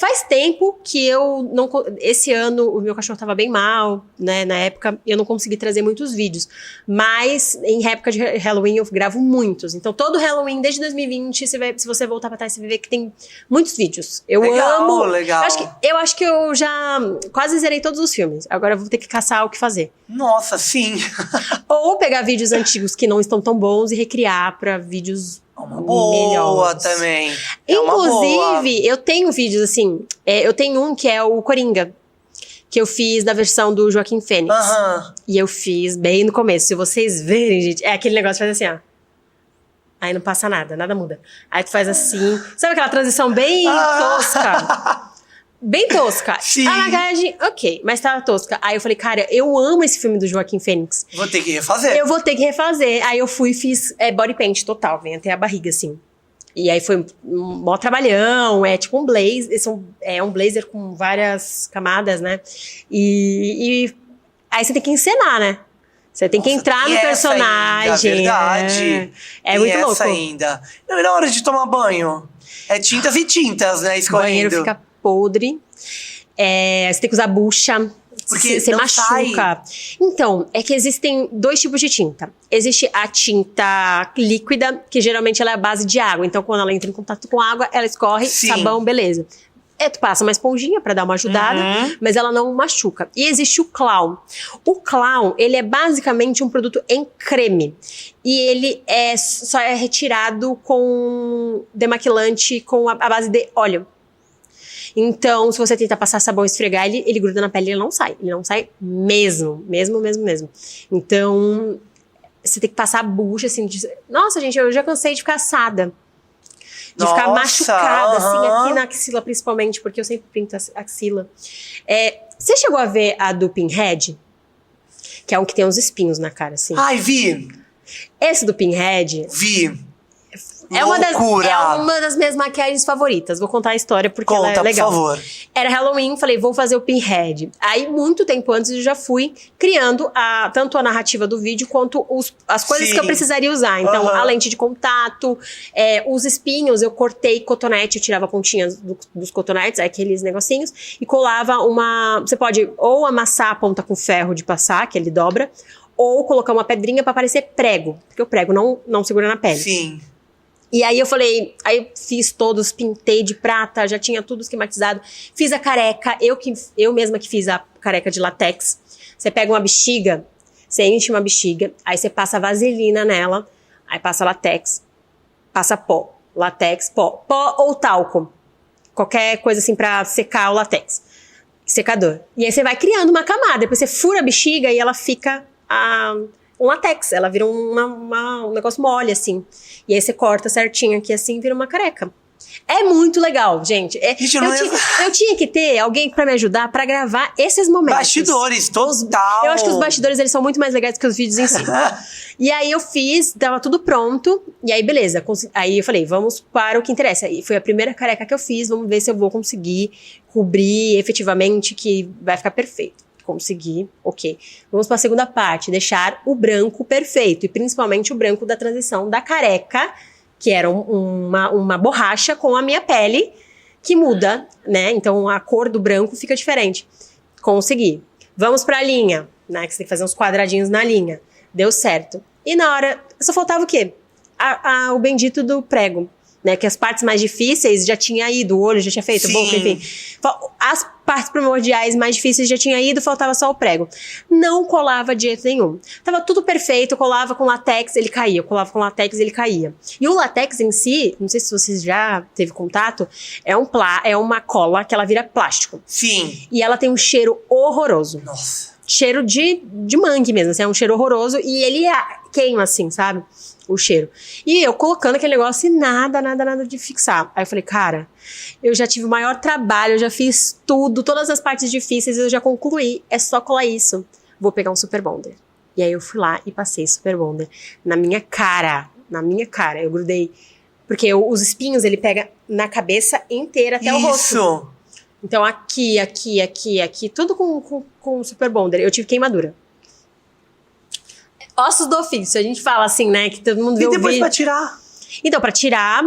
Faz tempo que eu não... Esse ano o meu cachorro tava bem mal, né? Na época eu não consegui trazer muitos vídeos. Mas em época de Halloween eu gravo muitos. Então todo Halloween, desde 2020, se você voltar pra trás, você vai ver que tem muitos vídeos. Eu amo... Legal. Eu acho que eu já quase zerei todos os filmes. Agora eu vou ter que caçar o que fazer. Nossa, sim. Ou pegar vídeos antigos que não estão tão bons e recriar pra vídeos... Uma boa também. Inclusive, eu tenho vídeos assim. Eu tenho um que é o Coringa, que eu fiz da versão do Joaquim Fênix. E eu fiz bem no começo. Se vocês verem, gente, é aquele negócio que faz assim, ó. Aí não passa nada muda. Aí tu faz assim. Sabe aquela transição bem tosca? Bem tosca. Sim. A maquiagem, ok, mas tava tosca. Aí eu falei, cara, eu amo esse filme do Joaquim Fênix. Vou ter que refazer. Eu vou ter que refazer. Aí eu fui e fiz body paint total, vem até a barriga, assim. E aí foi um mó trabalhão, tipo um blazer, é um blazer com várias camadas, né? E aí você tem que encenar, né? Você tem que entrar no personagem. Ainda, verdade. É muito louco. Ainda. Não, e na hora de tomar banho? É tintas e tintas, né? Escorrendo. O banheiro fica podre. Você tem que usar bucha. Porque você não machuca. sai. Então, é que existem dois tipos de tinta. Existe a tinta líquida, que geralmente ela é a base de água. Então, quando ela entra em contato com água, ela escorre, sabão, beleza. Tu passa uma esponjinha pra dar uma ajudada, mas ela não machuca. E existe o Clown. O Clown, ele é basicamente um produto em creme. E ele só é retirado com demaquilante com a base de óleo. Então, se você tenta passar sabão e esfregar, ele gruda na pele e ele não sai. Ele não sai mesmo. Então, você tem que passar a bucha, assim. Nossa, gente, eu já cansei de ficar assada. De ficar machucada, assim, aqui na axila, principalmente, porque eu sempre pinto a axila. Você chegou a ver a do Pinhead? Que é um que tem uns espinhos na cara, assim. Ai, vi! Esse do Pinhead... Vi! É uma das minhas maquiagens favoritas. Vou contar a história porque ela é legal. Por favor. Era Halloween, falei, vou fazer o Pinhead. Aí, muito tempo antes, eu já fui criando tanto a narrativa do vídeo quanto as coisas que eu precisaria usar. Então, a lente de contato, os espinhos, eu cortei cotonete, eu tirava pontinhas dos cotonetes, aqueles negocinhos, e colava Você pode ou amassar a ponta com ferro de passar, que ele dobra, ou colocar uma pedrinha pra parecer prego, porque o prego não segura na pele. Sim. E aí eu falei, fiz todos, pintei de prata, já tinha tudo esquematizado. Fiz a careca, eu mesma que fiz a careca de látex. Você pega uma bexiga, você enche uma bexiga, aí você passa vaselina nela, aí passa látex, passa pó, látex, pó ou talco. Qualquer coisa assim pra secar o látex. Secador. E aí você vai criando uma camada, depois você fura a bexiga e ela fica um látex, ela vira um negócio mole, assim. E aí você corta certinho aqui, assim, vira uma careca. É muito legal, gente. Eu tinha que ter alguém pra me ajudar pra gravar esses momentos. Bastidores, total. Eu acho que os bastidores, eles são muito mais legais do que os vídeos em si. E aí eu fiz, tava tudo pronto, e aí beleza. Aí eu falei, vamos para o que interessa. E foi a primeira careca que eu fiz, vamos ver se eu vou conseguir cobrir efetivamente, que vai ficar perfeito. Consegui, ok. Vamos para a segunda parte, deixar o branco perfeito, e principalmente o branco da transição da careca, que era uma borracha com a minha pele, que muda, né? Então a cor do branco fica diferente. Consegui. Vamos para a linha, né? Que você tem que fazer uns quadradinhos na linha. Deu certo. E na hora, só faltava o quê? O bendito do prego. né? Que as partes mais difíceis já tinha ido, o olho já tinha feito, a boca, enfim. As partes primordiais mais difíceis já tinha ido, faltava só o prego. Não colava de jeito nenhum. Tava tudo perfeito, colava com latex, ele caía. Colava com latex, ele caía. E o latex em si, não sei se vocês já teve contato, é uma cola que ela vira plástico. Sim. E ela tem um cheiro horroroso. Nossa. Cheiro de mangue mesmo, assim, é um cheiro horroroso. E ele queima, assim, sabe? O cheiro. E eu colocando aquele negócio e nada de fixar. Aí eu falei, cara, eu já tive o maior trabalho, eu já fiz tudo, todas as partes difíceis eu já concluí, é só colar isso. Vou pegar um Super Bonder. E aí eu fui lá e passei Super Bonder na minha cara, eu grudei. Porque os espinhos, ele pega na cabeça inteira até o rosto. Isso! Então aqui, tudo com Super Bonder. Eu tive queimadura. Ossos do ofício, a gente fala assim, né? Que todo mundo vê o vídeo. E depois pra tirar? Então, pra tirar,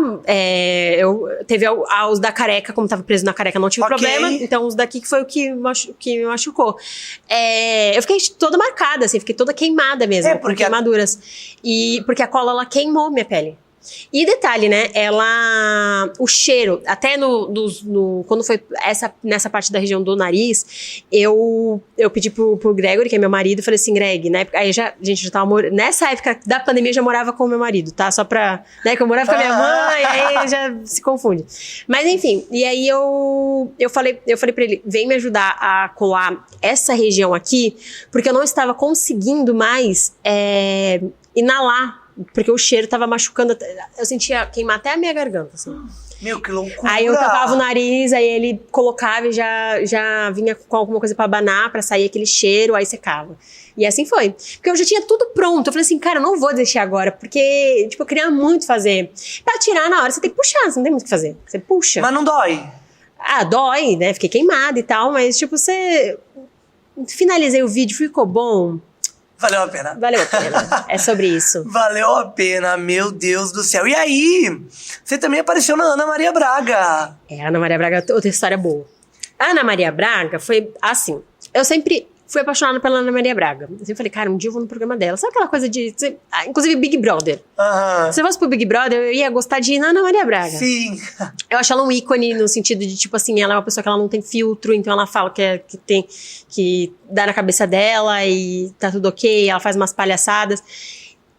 teve os da careca, como tava preso na careca, não tive problema. Então, os daqui que foi o que me machucou. Eu fiquei toda marcada, assim, fiquei toda queimada mesmo, com queimaduras. E porque a cola, ela queimou minha pele. E detalhe, né, o cheiro, até quando foi nessa parte da região do nariz, eu pedi pro Gregory, que é meu marido, falei assim, Greg, né, aí a gente já tava nessa época da pandemia eu já morava com o meu marido, tá, só pra, né, que eu morava com a minha mãe, aí já se confunde. Mas enfim, e aí eu falei pra ele, vem me ajudar a colar essa região aqui, porque eu não estava conseguindo mais inalar, porque o cheiro tava machucando, eu sentia queimar até a minha garganta, assim. Meu, que loucura! Aí eu tampava o nariz, aí ele colocava e já vinha com alguma coisa pra abanar, pra sair aquele cheiro, aí secava. E assim foi. Porque eu já tinha tudo pronto, eu falei assim, cara, eu não vou deixar agora, porque, tipo, eu queria muito fazer. Pra tirar na hora, você tem que puxar, você não tem muito o que fazer. Você puxa. Mas não dói? Ah, dói, né? Fiquei queimada e tal, mas, tipo, finalizei o vídeo, ficou bom. Valeu a pena. Valeu a pena. É sobre isso. Valeu a pena, meu Deus do céu. E aí, você também apareceu na Ana Maria Braga. A Ana Maria Braga, outra história boa. A Ana Maria Braga foi assim, eu sempre fui apaixonada pela Ana Maria Braga. Eu sempre falei, cara, um dia eu vou no programa dela. Sabe aquela coisa inclusive Big Brother. Se eu fosse pro Big Brother, eu ia gostar de ir na Ana Maria Braga. Sim. Eu acho ela um ícone no sentido de, tipo assim, ela é uma pessoa que ela não tem filtro, então ela fala que dá na cabeça dela e tá tudo ok, ela faz umas palhaçadas.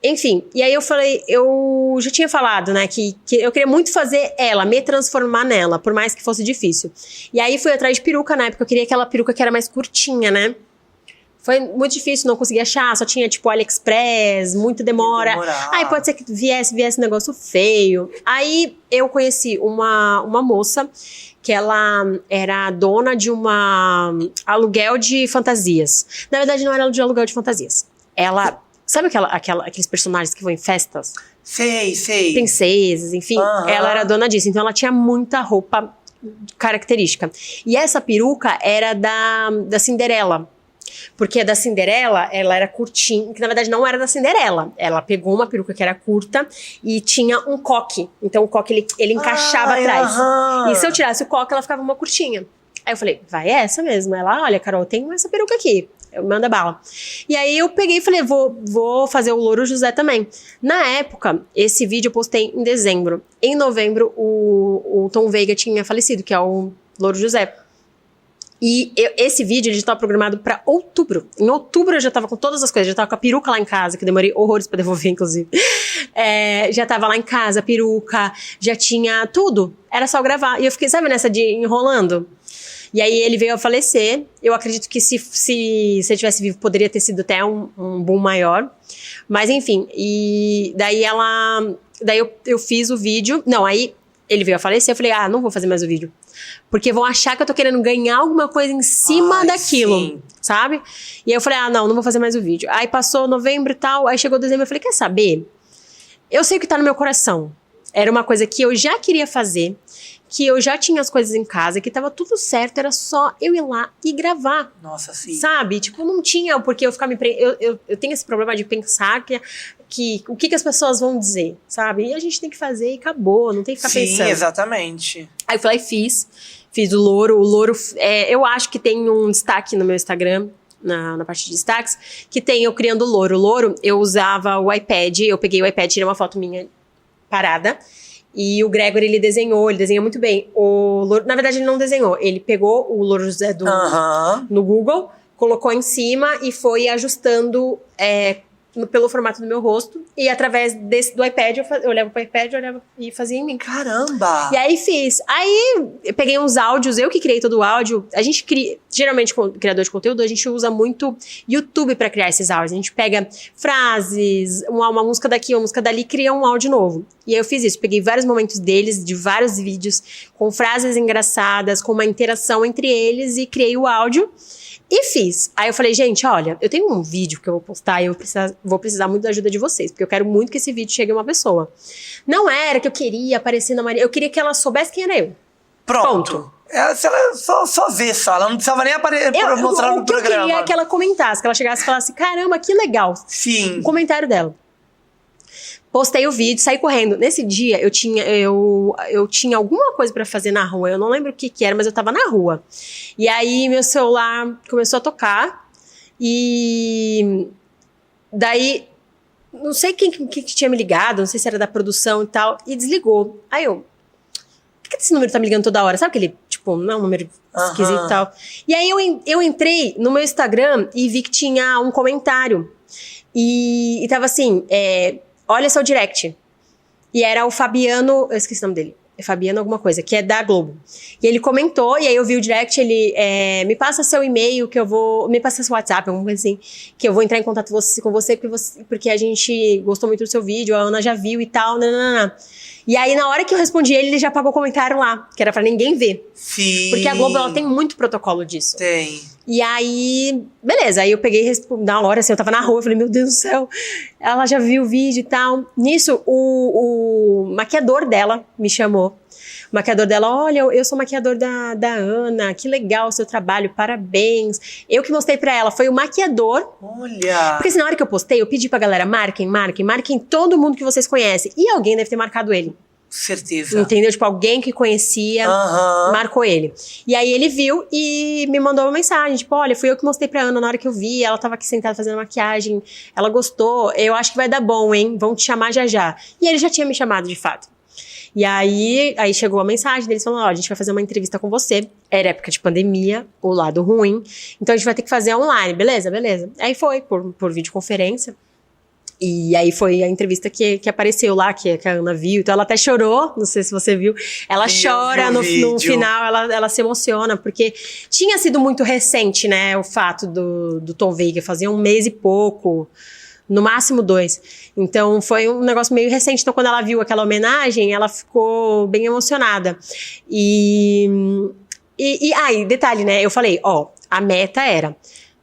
Enfim, e aí eu falei, eu já tinha falado, né, que eu queria muito fazer me transformar nela, por mais que fosse difícil. E aí fui atrás de peruca, né, porque eu queria aquela peruca que era mais curtinha, né. Foi muito difícil, não consegui achar, só tinha, tipo, AliExpress, muita demora. Aí pode ser que viesse um negócio feio. Aí eu conheci uma moça que ela era dona de uma aluguel de fantasias. Na verdade, não era de aluguel de fantasias. Ela... Sabe aqueles personagens que vão em festas? Sei. Princesas, enfim. Ela era dona disso. Então, ela tinha muita roupa característica. E essa peruca era da Cinderela. Porque a da Cinderela, ela era curtinha, que na verdade não era da Cinderela. Ela pegou uma peruca que era curta e tinha um coque. Então o coque, ele encaixava atrás. E se eu tirasse o coque, ela ficava uma curtinha. Aí eu falei, vai essa mesmo. Ela, olha, Carol, tem essa peruca aqui. Manda bala. E aí eu peguei e falei, vou fazer o Louro José também. Na época, esse vídeo eu postei em dezembro. Em novembro, o Tom Veiga tinha falecido, que é o Louro José. E esse vídeo, ele já estava programado para outubro. Em outubro eu já estava com todas as coisas. Já estava com a peruca lá em casa, que eu demorei horrores para devolver, inclusive. Já estava lá em casa, a peruca, já tinha tudo. Era só gravar. E eu fiquei, sabe, nessa de enrolando? E aí ele veio a falecer. Eu acredito que se ele tivesse vivo, poderia ter sido até um boom maior. Mas enfim, e daí eu fiz o vídeo. Não, aí ele veio a falecer, eu falei, não vou fazer mais o vídeo. Porque vão achar que eu tô querendo ganhar alguma coisa em cima daquilo, sim. Sabe? E aí eu falei, não vou fazer mais o vídeo. Aí passou novembro e tal, aí chegou dezembro, eu falei, quer saber? Eu sei o que tá no meu coração. Era uma coisa que eu já queria fazer, que eu já tinha as coisas em casa, que tava tudo certo, era só eu ir lá e gravar. Nossa, sim. Sabe? Tipo, não tinha porque eu ficar eu tenho esse problema de pensar que o que as pessoas vão dizer, sabe? E a gente tem que fazer e acabou, não tem que ficar pensando. Sim, exatamente. Aí eu falei, fiz o Louro. O Louro, eu acho que tem um destaque no meu Instagram, na parte de destaques, que tem eu criando o Louro. O Louro, eu usava o iPad, eu peguei o iPad, tirei uma foto minha parada, E o Gregory, ele desenha muito bem. Na verdade, ele não desenhou. Ele pegou o Louro José no Google, colocou em cima e foi ajustando pelo formato do meu rosto. E através do iPad, eu olhava pro iPad, e fazia em mim. Caramba! E aí fiz. Aí eu peguei uns áudios, eu que criei todo o áudio. A gente geralmente, criador de conteúdo, a gente usa muito YouTube pra criar esses áudios. A gente pega frases, uma música daqui, uma música dali, e cria um áudio novo. E aí eu fiz isso, peguei vários momentos deles, de vários vídeos, com frases engraçadas, com uma interação entre eles, e criei o áudio. E fiz. Aí eu falei, gente, olha, eu tenho um vídeo que eu vou postar e eu vou precisar muito da ajuda de vocês, porque eu quero muito que esse vídeo chegue a uma pessoa. Não era que eu queria aparecer na Maria, eu queria que ela soubesse quem era eu. Pronto. Se ela só ver só, ela não precisava nem mostrar no programa. O que eu queria é que ela comentasse, que ela chegasse e falasse, caramba, que legal. Sim. O comentário dela. Postei o vídeo, saí correndo. Nesse dia, eu tinha alguma coisa pra fazer na rua. Eu não lembro o que era, mas eu tava na rua. E aí, meu celular começou a tocar. E daí, não sei quem que tinha me ligado, não sei se era da produção e tal, e desligou. Aí eu, por que esse número tá me ligando toda hora? Sabe aquele, tipo, não, um número esquisito e tal. E aí, eu entrei no meu Instagram e vi que tinha um comentário. E tava assim, olha seu direct. E era o Fabiano, eu esqueci o nome dele. É Fabiano alguma coisa, que é da Globo. E ele comentou, e aí eu vi o direct, ele me passa seu e-mail, me passa seu WhatsApp, alguma coisa assim, que eu vou entrar em contato com você, porque a gente gostou muito do seu vídeo, a Ana já viu e tal, nananana. E aí, na hora que eu respondi ele já apagou o comentário lá, que era pra ninguém ver. Sim. Porque a Globo, ela tem muito protocolo disso. Tem. E aí, beleza, aí eu peguei, na hora, assim, eu tava na rua, eu falei, meu Deus do céu, ela já viu o vídeo e tal. Nisso, o maquiador dela me chamou. O maquiador dela, olha, eu sou maquiador da Ana, que legal o seu trabalho, parabéns. Eu que mostrei pra ela, foi o maquiador. Olha! Porque assim, na hora que eu postei, eu pedi pra galera, marquem todo mundo que vocês conhecem. E alguém deve ter marcado ele. Certeza. Entendeu? Tipo, alguém que conhecia, marcou ele. E aí ele viu e me mandou uma mensagem, tipo, olha, fui eu que mostrei pra Ana na hora que eu vi, ela tava aqui sentada fazendo maquiagem, ela gostou, eu acho que vai dar bom, hein? Vão te chamar já já. E ele já tinha me chamado, de fato. E aí chegou a mensagem deles falando, ó, a gente vai fazer uma entrevista com você. Era época de pandemia, o lado ruim. Então a gente vai ter que fazer online, beleza? Aí foi, por videoconferência. E aí foi a entrevista que apareceu lá, que a Ana viu. Então ela até chorou, não sei se você viu. Ela chora no final, ela se emociona, porque tinha sido muito recente, né, o fato do Tom Veiga, fazia 1 mês e pouco, no máximo 2. Então foi um negócio meio recente. Então quando ela viu aquela homenagem, ela ficou bem emocionada. E detalhe, né, eu falei, ó, a meta era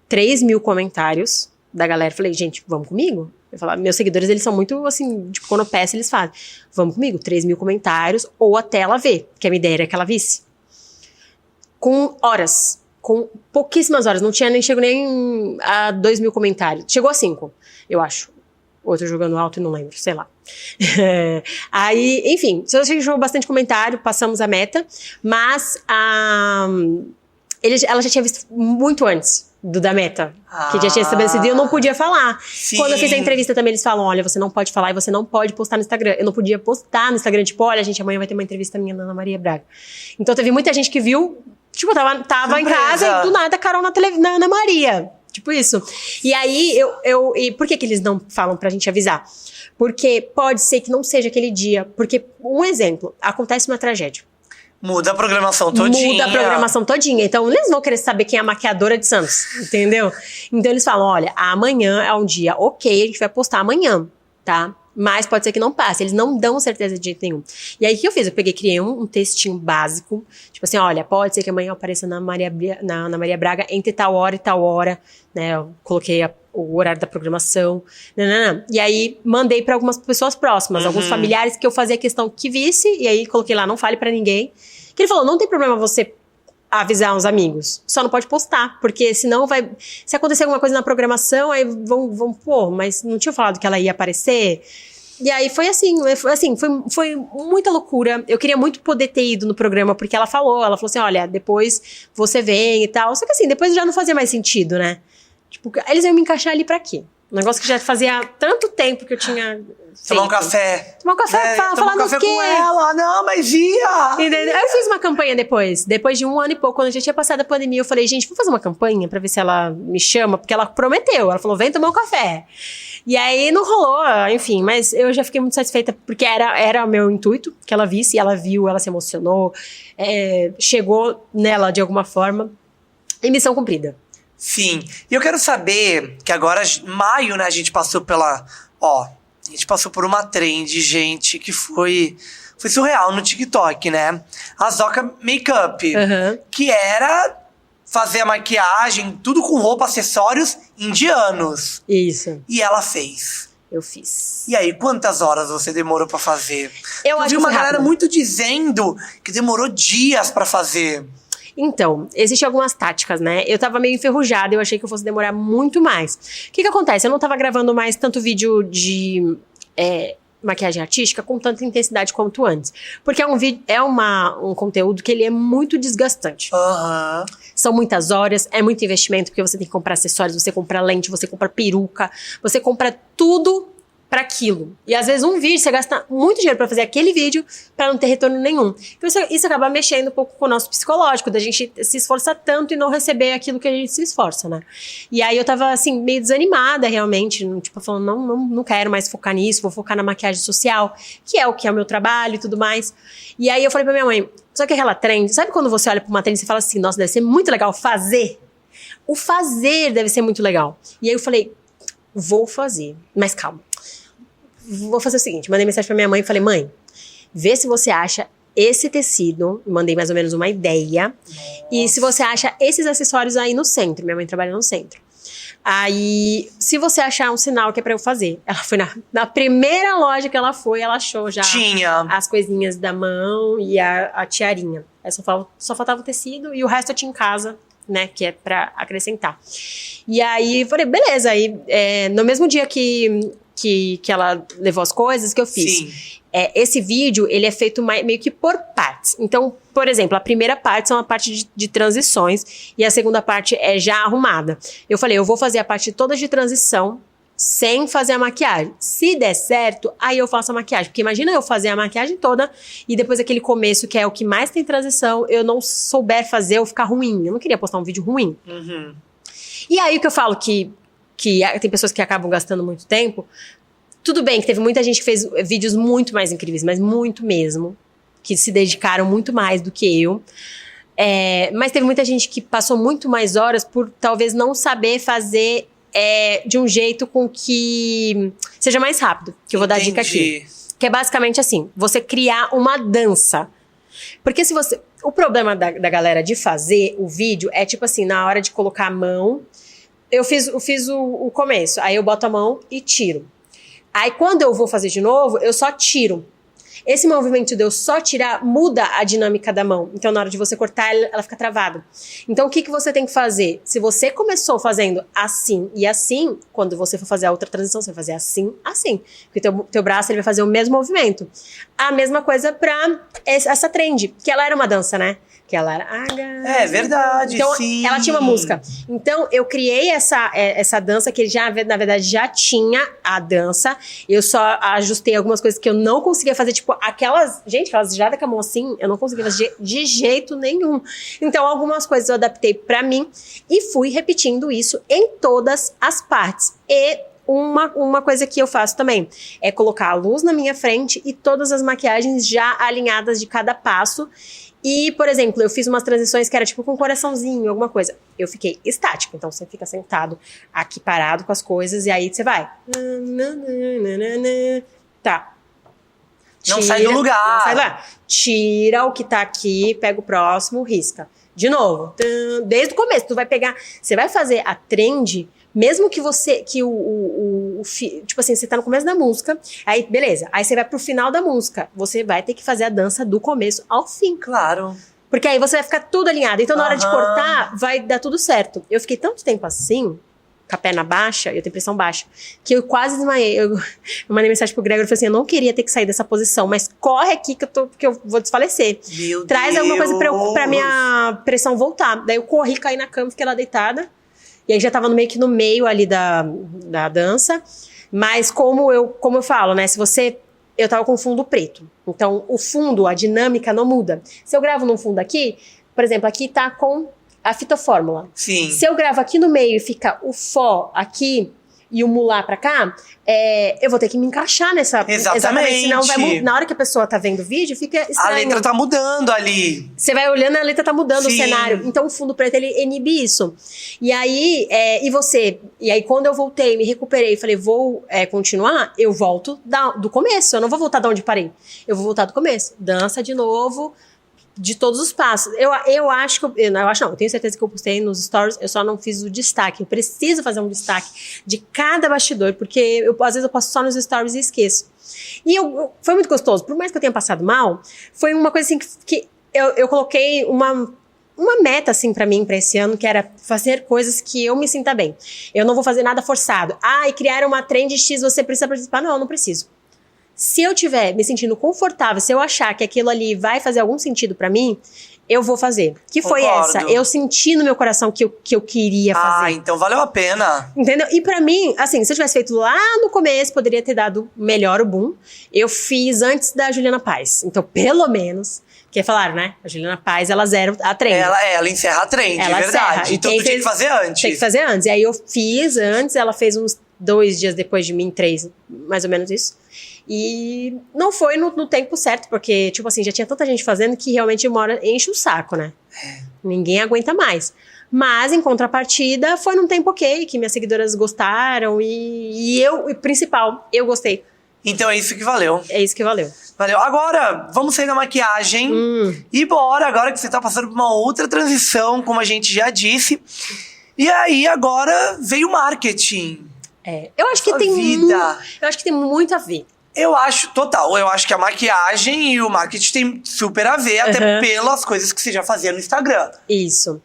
3.000 comentários da galera. Falei, gente, vamos comigo? Eu falava, meus seguidores, eles são muito, assim, tipo, quando eu peço, eles fazem. Vamos comigo, 3.000 comentários, ou até ela ver, que a minha ideia era que ela visse. Com horas, com pouquíssimas horas, não chegou nem a 2.000 comentários. Chegou a 5, eu acho. Outro jogando alto e não lembro, sei lá. Aí, enfim, só chegou bastante comentário, passamos a meta, mas ela já tinha visto muito antes da meta, que já tinha estabelecido, e eu não podia falar. Sim. Quando eu fiz a entrevista também, eles falam, olha, você não pode falar e você não pode postar no Instagram. Eu não podia postar no Instagram, tipo, olha, gente, amanhã vai ter uma entrevista minha na Ana Maria Braga. Então teve muita gente que viu, tipo, tava em casa e do nada, Carol na Ana Maria. Tipo isso. E aí, e por que eles não falam pra gente avisar? Porque pode ser que não seja aquele dia, porque, um exemplo, acontece uma tragédia. Muda a programação todinha. Então, eles vão querer saber quem é a maquiadora de Santos, entendeu? Então, eles falam, olha, amanhã é um dia ok, a gente vai postar amanhã, tá? Mas pode ser que não passe. Eles não dão certeza de jeito nenhum. E aí, o que eu fiz? Eu criei um textinho básico. Tipo assim, olha, pode ser que amanhã eu apareça na Ana Maria Braga entre tal hora e tal hora, né? Eu coloquei o horário da programação. E aí, mandei para algumas pessoas próximas. Alguns familiares que eu fazia questão que visse. E aí, coloquei lá, não fale para ninguém. Que ele falou, não tem problema você avisar uns amigos. Só não pode postar. Porque senão vai... Se acontecer alguma coisa na programação, aí vão pô, mas não tinha falado que ela ia aparecer... E aí foi foi muita loucura. Eu queria muito poder ter ido no programa, porque ela falou assim, olha, depois você vem e tal. Só que assim, depois já não fazia mais sentido, né? Tipo, eles iam me encaixar ali pra quê? Um negócio que já fazia tanto tempo que eu tinha Tomar um café. Tomar um café, falar no quê? Com ela. Não, mas ia! Entendeu? Eu fiz uma campanha depois de 1 ano e pouco, quando a gente tinha passado a pandemia, eu falei, gente, vou fazer uma campanha pra ver se ela me chama, porque ela prometeu, ela falou, vem tomar um café. E aí não rolou, enfim, mas eu já fiquei muito satisfeita, porque era o meu intuito, que ela visse, ela viu, ela se emocionou, chegou nela de alguma forma, e missão cumprida. Sim, e eu quero saber que agora, maio, né, a gente passou a gente passou por uma trend, gente, que foi surreal no TikTok, né? A Zoca Makeup, que era fazer a maquiagem, tudo com roupa, acessórios indianos. Isso. E ela fez. Eu fiz. E aí, quantas horas você demorou pra fazer? Eu acho vi que uma foi galera rápido. muito dizendo que demorou dias pra fazer. Então, existem algumas táticas, né? Eu tava meio enferrujada, eu achei que eu fosse demorar muito mais. O que acontece? Eu não tava gravando mais tanto vídeo de maquiagem artística com tanta intensidade quanto antes. Porque um conteúdo que ele é muito desgastante. São muitas horas, é muito investimento, porque você tem que comprar acessórios, você compra lente, você compra peruca, você compra tudo pra aquilo. E às vezes um vídeo, você gasta muito dinheiro pra fazer aquele vídeo pra não ter retorno nenhum. Então isso acaba mexendo um pouco com o nosso psicológico, da gente se esforçar tanto e não receber aquilo que a gente se esforça, né? E aí eu tava assim, meio desanimada realmente, tipo, falando, não quero mais focar nisso, vou focar na maquiagem social, que é o meu trabalho e tudo mais. E aí eu falei pra minha mãe, só que aquela trend, sabe quando você olha pra uma trend e você fala assim, nossa, deve ser muito legal fazer? O fazer deve ser muito legal. E aí eu falei, vou fazer, mas calma. Vou fazer o seguinte, mandei mensagem pra minha mãe e falei, mãe, vê se você acha esse tecido, mandei mais ou menos uma ideia, e se você acha esses acessórios aí no centro, minha mãe trabalha no centro. Aí, se você achar um sinal que é pra eu fazer, ela foi na primeira loja que ela foi, ela achou já as coisinhas da mão e a tiarinha. Aí só faltava o tecido e o resto eu tinha em casa, né, que é pra acrescentar. E aí, falei, beleza, aí no mesmo dia que ela levou as coisas, que eu fiz. Sim. Esse vídeo, ele é feito meio que por partes. Então, por exemplo, a primeira parte é uma parte de transições e a segunda parte é já arrumada. Eu falei, eu vou fazer a parte toda de transição sem fazer a maquiagem. Se der certo, aí eu faço a maquiagem. Porque imagina eu fazer a maquiagem toda e depois aquele começo, que é o que mais tem transição, eu não souber fazer ou ficar ruim. Eu não queria postar um vídeo ruim. E aí o que eu falo que tem pessoas que acabam gastando muito tempo. Tudo bem que teve muita gente que fez vídeos muito mais incríveis, mas muito mesmo, que se dedicaram muito mais do que eu. Mas teve muita gente que passou muito mais horas por talvez não saber fazer de um jeito com que seja mais rápido. Que eu vou dar a dica aqui. Que é basicamente assim, você criar uma dança. Porque o problema da galera de fazer o vídeo é tipo assim, na hora de colocar a mão... Eu fiz o começo, aí eu boto a mão e tiro. Aí quando eu vou fazer de novo, eu só tiro. Esse movimento de eu só tirar muda a dinâmica da mão. Então na hora de você cortar, ela fica travada. Então o que você tem que fazer? Se você começou fazendo assim e assim, quando você for fazer a outra transição, você vai fazer assim, assim. Porque teu braço ele vai fazer o mesmo movimento. A mesma coisa pra essa trend, que ela era uma dança, né? Que ela era... É verdade, então, sim. Ela tinha uma música. Então, eu criei essa dança que na verdade, já tinha a dança. Eu só ajustei algumas coisas que eu não conseguia fazer. Tipo, aquelas giradas com a mão assim, eu não conseguia fazer de jeito nenhum. Então, algumas coisas eu adaptei pra mim e fui repetindo isso em todas as partes. E uma coisa que eu faço também é colocar a luz na minha frente e todas as maquiagens já alinhadas de cada passo. E, por exemplo, eu fiz umas transições que era tipo com um coraçãozinho, alguma coisa. Eu fiquei estático, então você fica sentado aqui parado com as coisas e aí você vai. Tá. Não sai do lugar. Não sai do lugar. Tira o que tá aqui, pega o próximo, risca. De novo. Desde o começo, tu vai pegar... Você vai fazer a trend... Mesmo que você, tipo assim, você tá no começo da música, aí beleza, aí você vai pro final da música, você vai ter que fazer a dança do começo ao fim. Claro. Porque aí você vai ficar tudo alinhado, então na hora de cortar, vai dar tudo certo. Eu fiquei tanto tempo assim, com a perna baixa, eu tenho pressão baixa, que eu quase desmaiei. Eu mandei mensagem pro Gregor e falei assim, eu não queria ter que sair dessa posição, mas corre aqui que eu vou desfalecer. Meu Traz Deus. alguma coisa pra minha pressão voltar. Daí eu corri, caí na cama, fiquei lá deitada. E aí já tava meio que no meio ali da dança. Mas como eu falo, né? Eu tava com fundo preto. Então, o fundo, a dinâmica não muda. Se eu gravo num fundo aqui, por exemplo, aqui tá com a fitofórmula. Sim. Se eu gravo aqui no meio e fica o fó aqui e o mulá pra cá, eu vou ter que me encaixar nessa... Exatamente. Senão na hora que a pessoa tá vendo o vídeo, fica estranho. A letra tá mudando ali. Você vai olhando, a letra tá mudando. Sim. O cenário. Então, o fundo preto, ele inibe isso. E aí, E aí, quando eu voltei, me recuperei, falei, vou continuar, eu volto do começo. Eu não vou voltar de onde parei. Eu vou voltar do começo. Dança de novo, de todos os passos. Eu acho que... eu tenho certeza que eu postei nos stories, eu só não fiz o destaque. Eu preciso fazer um destaque de cada bastidor, porque às vezes eu posto só nos stories e esqueço. E foi muito gostoso. Por mais que eu tenha passado mal, foi uma coisa assim que eu coloquei uma meta assim pra mim, pra esse ano, que era fazer coisas que eu me sinta bem. Eu não vou fazer nada forçado. E criar uma trend X, você precisa participar. Não, eu não preciso. Se eu estiver me sentindo confortável, se eu achar que aquilo ali vai fazer algum sentido pra mim, eu vou fazer. Que foi essa? Eu senti no meu coração que eu queria fazer. Então valeu a pena. Entendeu? E pra mim, assim, se eu tivesse feito lá no começo, poderia ter dado melhor o boom. Eu fiz antes da Juliana Paz. Então, pelo menos... Porque falaram, né? A Juliana Paz, ela zera a trend. Ela encerra a trend, é verdade. Então tu tinha que fazer antes. Tem que fazer antes. E aí eu fiz antes, ela fez uns 2 dias depois de mim, 3, mais ou menos isso. E não foi no tempo certo, porque, tipo assim, já tinha tanta gente fazendo que realmente uma hora enche o saco, né? Ninguém aguenta mais. Mas, em contrapartida, foi num tempo ok, que minhas seguidoras gostaram e principal, eu gostei. Então é isso que valeu. É isso que valeu. Valeu. Agora, vamos sair da maquiagem e bora, agora que você tá passando por uma outra transição, como a gente já disse. E aí, agora veio o marketing. Eu acho que tem muito a ver. Eu acho, total. Eu acho que a maquiagem e o marketing tem super a ver, até pelas coisas que você já fazia no Instagram. Isso.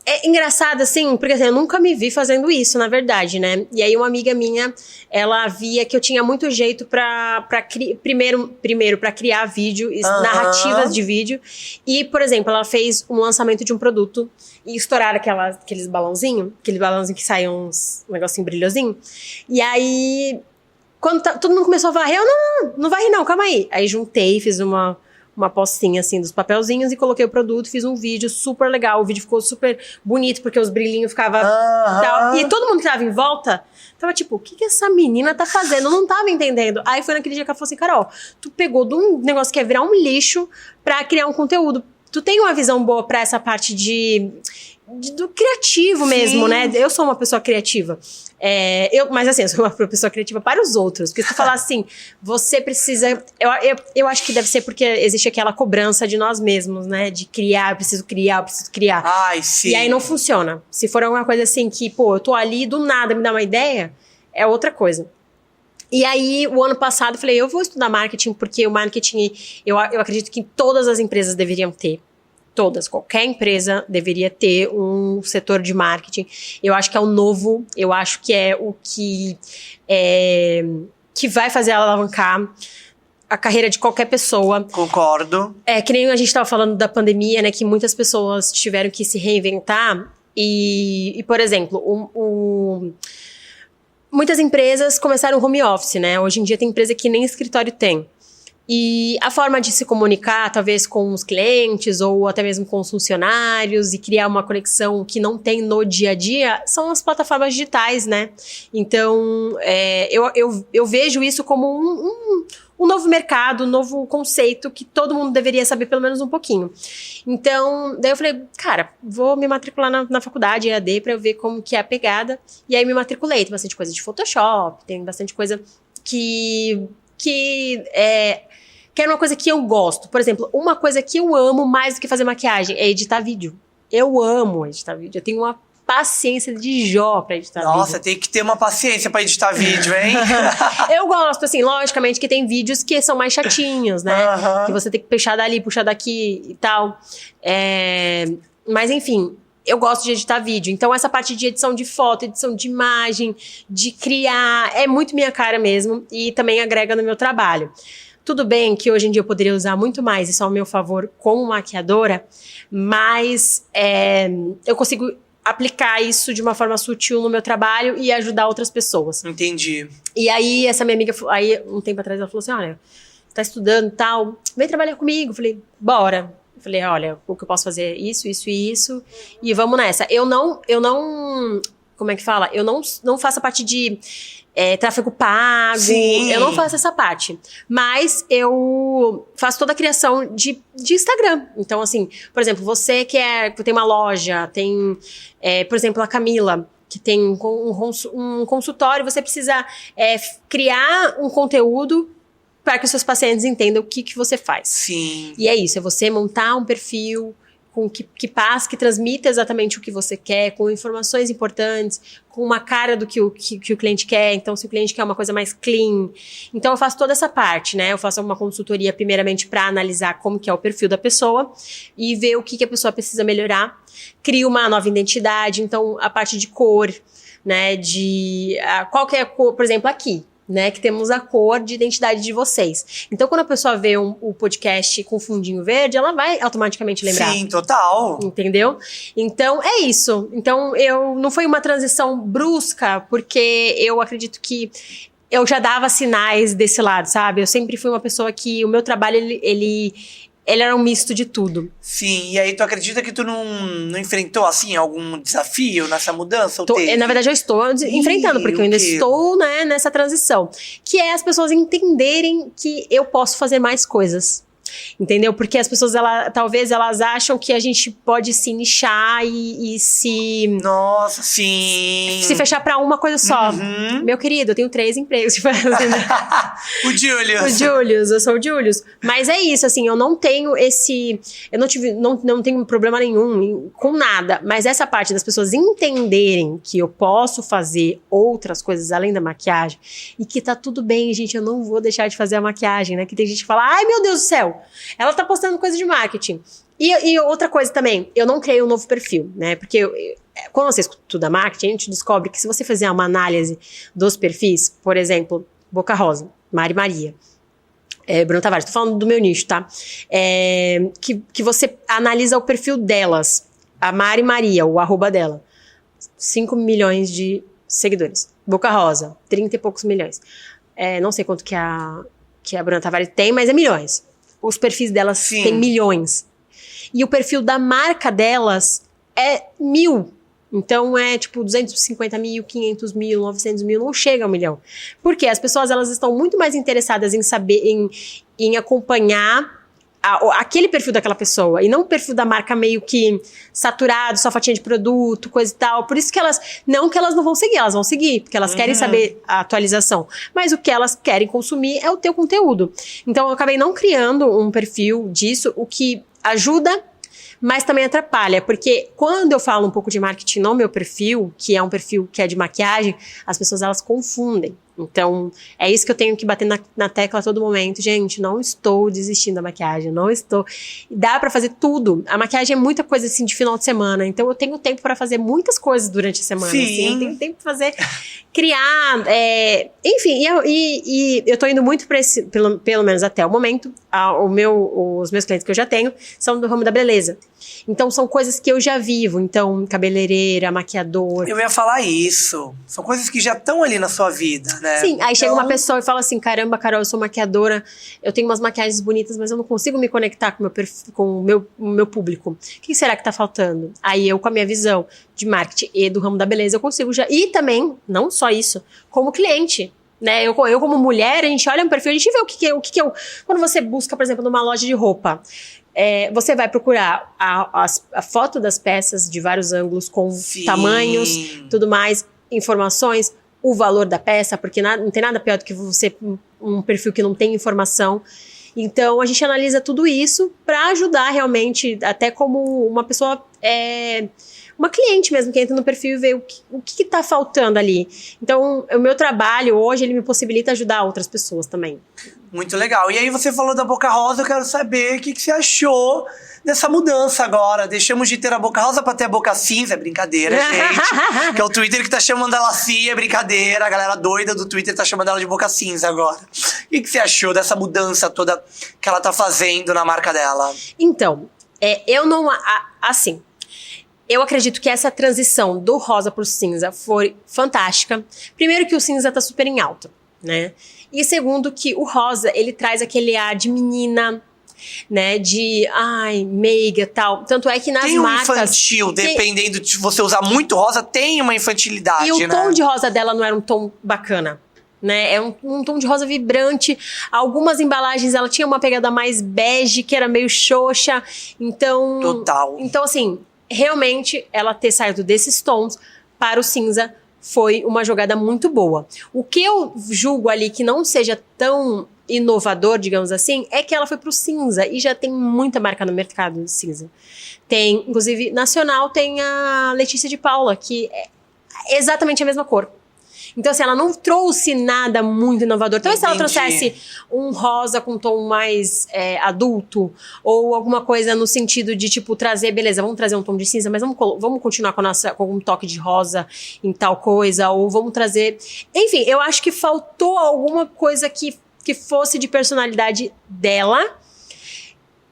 É engraçado, assim, porque assim, eu nunca me vi fazendo isso, na verdade, né? E aí uma amiga minha, ela via que eu tinha muito jeito primeiro pra criar vídeo, narrativas de vídeo. E, por exemplo, ela fez um lançamento de um produto e estouraram aqueles balãozinhos, aquele balãozinho que sai um negocinho brilhosinho. E aí, quando todo mundo começou a varrer, eu, não varre não, calma aí. Aí juntei, fiz uma postinha assim dos papelzinhos e coloquei o produto, fiz um vídeo super legal, o vídeo ficou super bonito porque os brilhinhos ficavam tal, e todo mundo que tava em volta tava tipo, o que essa menina tá fazendo? Eu não tava entendendo. Aí foi naquele dia que ela falou assim, Carol, tu pegou de um negócio que ia virar um lixo pra criar um conteúdo. Tu tem uma visão boa pra essa parte do criativo mesmo, né? Eu sou uma pessoa criativa. Mas assim, eu sou uma pessoa criativa para os outros. Porque se tu falar assim, você precisa... Eu acho que deve ser porque existe aquela cobrança de nós mesmos, né? De criar, eu preciso criar. Ai, sim. E aí não funciona. Se for alguma coisa assim que, eu tô ali do nada, me dá uma ideia, é outra coisa. E aí, o ano passado, eu falei, eu vou estudar marketing, porque o marketing, eu acredito que todas as empresas deveriam ter. Todas, qualquer empresa deveria ter um setor de marketing. Eu acho que é o novo, eu acho que é o que vai fazer ela alavancar a carreira de qualquer pessoa. Concordo. Que nem a gente estava falando da pandemia, né, que muitas pessoas tiveram que se reinventar. E por exemplo, muitas empresas começaram home office, né? Hoje em dia tem empresa que nem escritório tem. E a forma de se comunicar, talvez com os clientes ou até mesmo com os funcionários e criar uma conexão que não tem no dia a dia, são as plataformas digitais, né? Então, eu vejo isso como um novo mercado, um novo conceito que todo mundo deveria saber pelo menos um pouquinho. Então, daí eu falei, cara, vou me matricular na faculdade EAD pra eu ver como que é a pegada. E aí me matriculei, tem bastante coisa de Photoshop, tem bastante coisa que era uma coisa que eu gosto. Por exemplo, uma coisa que eu amo mais do que fazer maquiagem é editar vídeo. Eu amo editar vídeo. Eu tenho uma paciência de Jó pra editar vídeo. Nossa, tem que ter uma paciência pra editar vídeo, hein? Eu gosto, assim, logicamente que tem vídeos que são mais chatinhos, né? Que você tem que puxar dali, puxar daqui e tal. Mas, enfim, eu gosto de editar vídeo. Então, essa parte de edição de foto, edição de imagem, de criar, é muito minha cara mesmo. E também agrega no meu trabalho. Tudo bem que hoje em dia eu poderia usar muito mais isso ao meu favor como maquiadora, mas eu consigo aplicar isso de uma forma sutil no meu trabalho e ajudar outras pessoas. Entendi. E aí, essa minha amiga, aí um tempo atrás, ela falou assim, olha, tá estudando e tal, vem trabalhar comigo. Eu falei, bora. Eu falei, olha, o que eu posso fazer é isso, isso e isso, e vamos nessa. Eu não, como é que fala? Eu não faço a parte de tráfego pago, Sim. eu não faço essa parte. Mas eu faço toda a criação de Instagram. Então, assim, por exemplo, você que tem uma loja, tem, por exemplo, a Camila, que tem um consultório, você precisa criar um conteúdo para que os seus pacientes entendam o que você faz. Sim. E é isso, é você montar um perfil com que transmita exatamente o que você quer, com informações importantes, com uma cara do que o cliente quer. Então, se o cliente quer uma coisa mais clean. Então, eu faço toda essa parte, né? Eu faço uma consultoria, primeiramente, para analisar como que é o perfil da pessoa e ver o que a pessoa precisa melhorar. Crio uma nova identidade, então, a parte de cor, né? Qual que é a cor, por exemplo, aqui. Né, que temos a cor de identidade de vocês. Então, quando a pessoa vê o podcast com fundinho verde, ela vai automaticamente lembrar. Sim, total. Entendeu? Então, é isso. Então, não foi uma transição brusca, porque eu acredito que eu já dava sinais desse lado, sabe? Eu sempre fui uma pessoa que o meu trabalho, ele era um misto de tudo. Sim, e aí tu acredita que tu não enfrentou, assim, algum desafio nessa mudança? Na verdade, eu estou enfrentando, porque eu ainda estou, né, nessa transição. Que é as pessoas entenderem que eu posso fazer mais coisas. Entendeu? Porque as pessoas, talvez elas acham que a gente pode se nichar e se... Nossa, sim! Se fechar pra uma coisa só. Uhum. Meu querido, eu tenho 3 empregos. Tipo, O Julius. O Julius, eu sou o Julius. Mas é isso, assim, eu não tenho não tenho problema nenhum com nada. Mas essa parte das pessoas entenderem que eu posso fazer outras coisas além da maquiagem e que tá tudo bem, gente, eu não vou deixar de fazer a maquiagem, né? Que tem gente que fala, ai meu Deus do céu, ela tá postando coisa de marketing. E outra coisa também, eu não criei um novo perfil, né? Porque quando você estuda marketing, a gente descobre que se você fizer uma análise dos perfis, por exemplo, Boca Rosa, Mari Maria, Bruno Tavares, tô falando do meu nicho, tá? Que você analisa o perfil delas. A Mari Maria, o arroba dela, 5 milhões de seguidores. Boca Rosa, 30 e poucos milhões. Não sei quanto que a Bruna Tavares tem, mas é milhões. Os perfis delas têm milhões. E o perfil da marca delas é 1.000. Então, tipo 250 mil, 500 mil, 900 mil, não chega a 1 milhão. Porque as pessoas, elas estão muito mais interessadas em saber, em acompanhar aquele perfil daquela pessoa, e não o perfil da marca meio que saturado, só fotinha de produto, coisa e tal. Por isso que elas não vão seguir, elas vão seguir, porque elas querem saber a atualização. Mas o que elas querem consumir é o teu conteúdo. Então, eu acabei não criando um perfil disso, o que ajuda, mas também atrapalha, porque quando eu falo um pouco de marketing no meu perfil, que é um perfil que é de maquiagem, as pessoas, elas confundem. Então, é isso que eu tenho que bater na tecla a todo momento. Gente, não estou desistindo da maquiagem, não estou... Dá pra fazer tudo. A maquiagem é muita coisa, assim, de final de semana. Então, eu tenho tempo pra fazer muitas coisas durante a semana. Sim. Assim, eu tenho tempo pra fazer... Criar... enfim, e eu tô indo muito pra esse... Pelo menos até o momento, os meus clientes que eu já tenho são do ramo da beleza. Então, são coisas que eu já vivo. Então, cabeleireira, maquiador... Eu ia falar isso. São coisas que já estão ali na sua vida, né? Sim, aí chega uma pessoa e fala assim, caramba, Carol, eu sou maquiadora, eu tenho umas maquiagens bonitas, mas eu não consigo me conectar com o meu público. O que será que tá faltando? Aí eu, com a minha visão de marketing e do ramo da beleza, eu consigo já... E também, não só isso, como cliente. Né? Eu como mulher, a gente olha um perfil, a gente vê o que eu... Quando você busca, por exemplo, numa loja de roupa... você vai procurar a foto das peças de vários ângulos, com tamanhos, tudo mais, informações, o valor da peça, porque não tem nada pior do que você um perfil que não tem informação. Então, a gente analisa tudo isso para ajudar realmente, até como uma pessoa... uma cliente mesmo, que entra no perfil e vê o que tá faltando ali. Então, o meu trabalho hoje, ele me possibilita ajudar outras pessoas também. Muito legal. E aí você falou da Boca Rosa, eu quero saber o que você achou dessa mudança agora. Deixamos de ter a Boca Rosa pra ter a Boca Cinza. É brincadeira, gente. Que é o Twitter que tá chamando ela assim, é brincadeira. A galera doida do Twitter tá chamando ela de Boca Cinza agora. O que você achou dessa mudança toda que ela tá fazendo na marca dela? Então, eu não... Assim... Eu acredito que essa transição do rosa pro cinza foi fantástica. Primeiro que o cinza tá super em alta, né? E segundo que o rosa, ele traz aquele ar de menina, né? De, meiga e tal. Tanto é que nas tem marcas... infantil, dependendo de você usar muito rosa, tem uma infantilidade, E o né? tom de rosa dela não era um tom bacana, né? É um tom de rosa vibrante. Algumas embalagens, ela tinha uma pegada mais bege, que era meio xoxa. Então... Total. Então, assim, realmente, ela ter saído desses tons para o cinza foi uma jogada muito boa. O que eu julgo ali que não seja tão inovador, digamos assim, é que ela foi pro cinza e já tem muita marca no mercado de cinza. Tem, inclusive, nacional, tem a Letícia de Paula, que é exatamente a mesma cor. Então, assim, ela não trouxe nada muito inovador. Talvez se ela trouxesse um rosa com um tom mais adulto, ou alguma coisa no sentido de, tipo, trazer, beleza, vamos trazer um tom de cinza, mas vamos continuar com um toque de rosa em tal coisa, ou vamos trazer... Enfim, eu acho que faltou alguma coisa que fosse de personalidade dela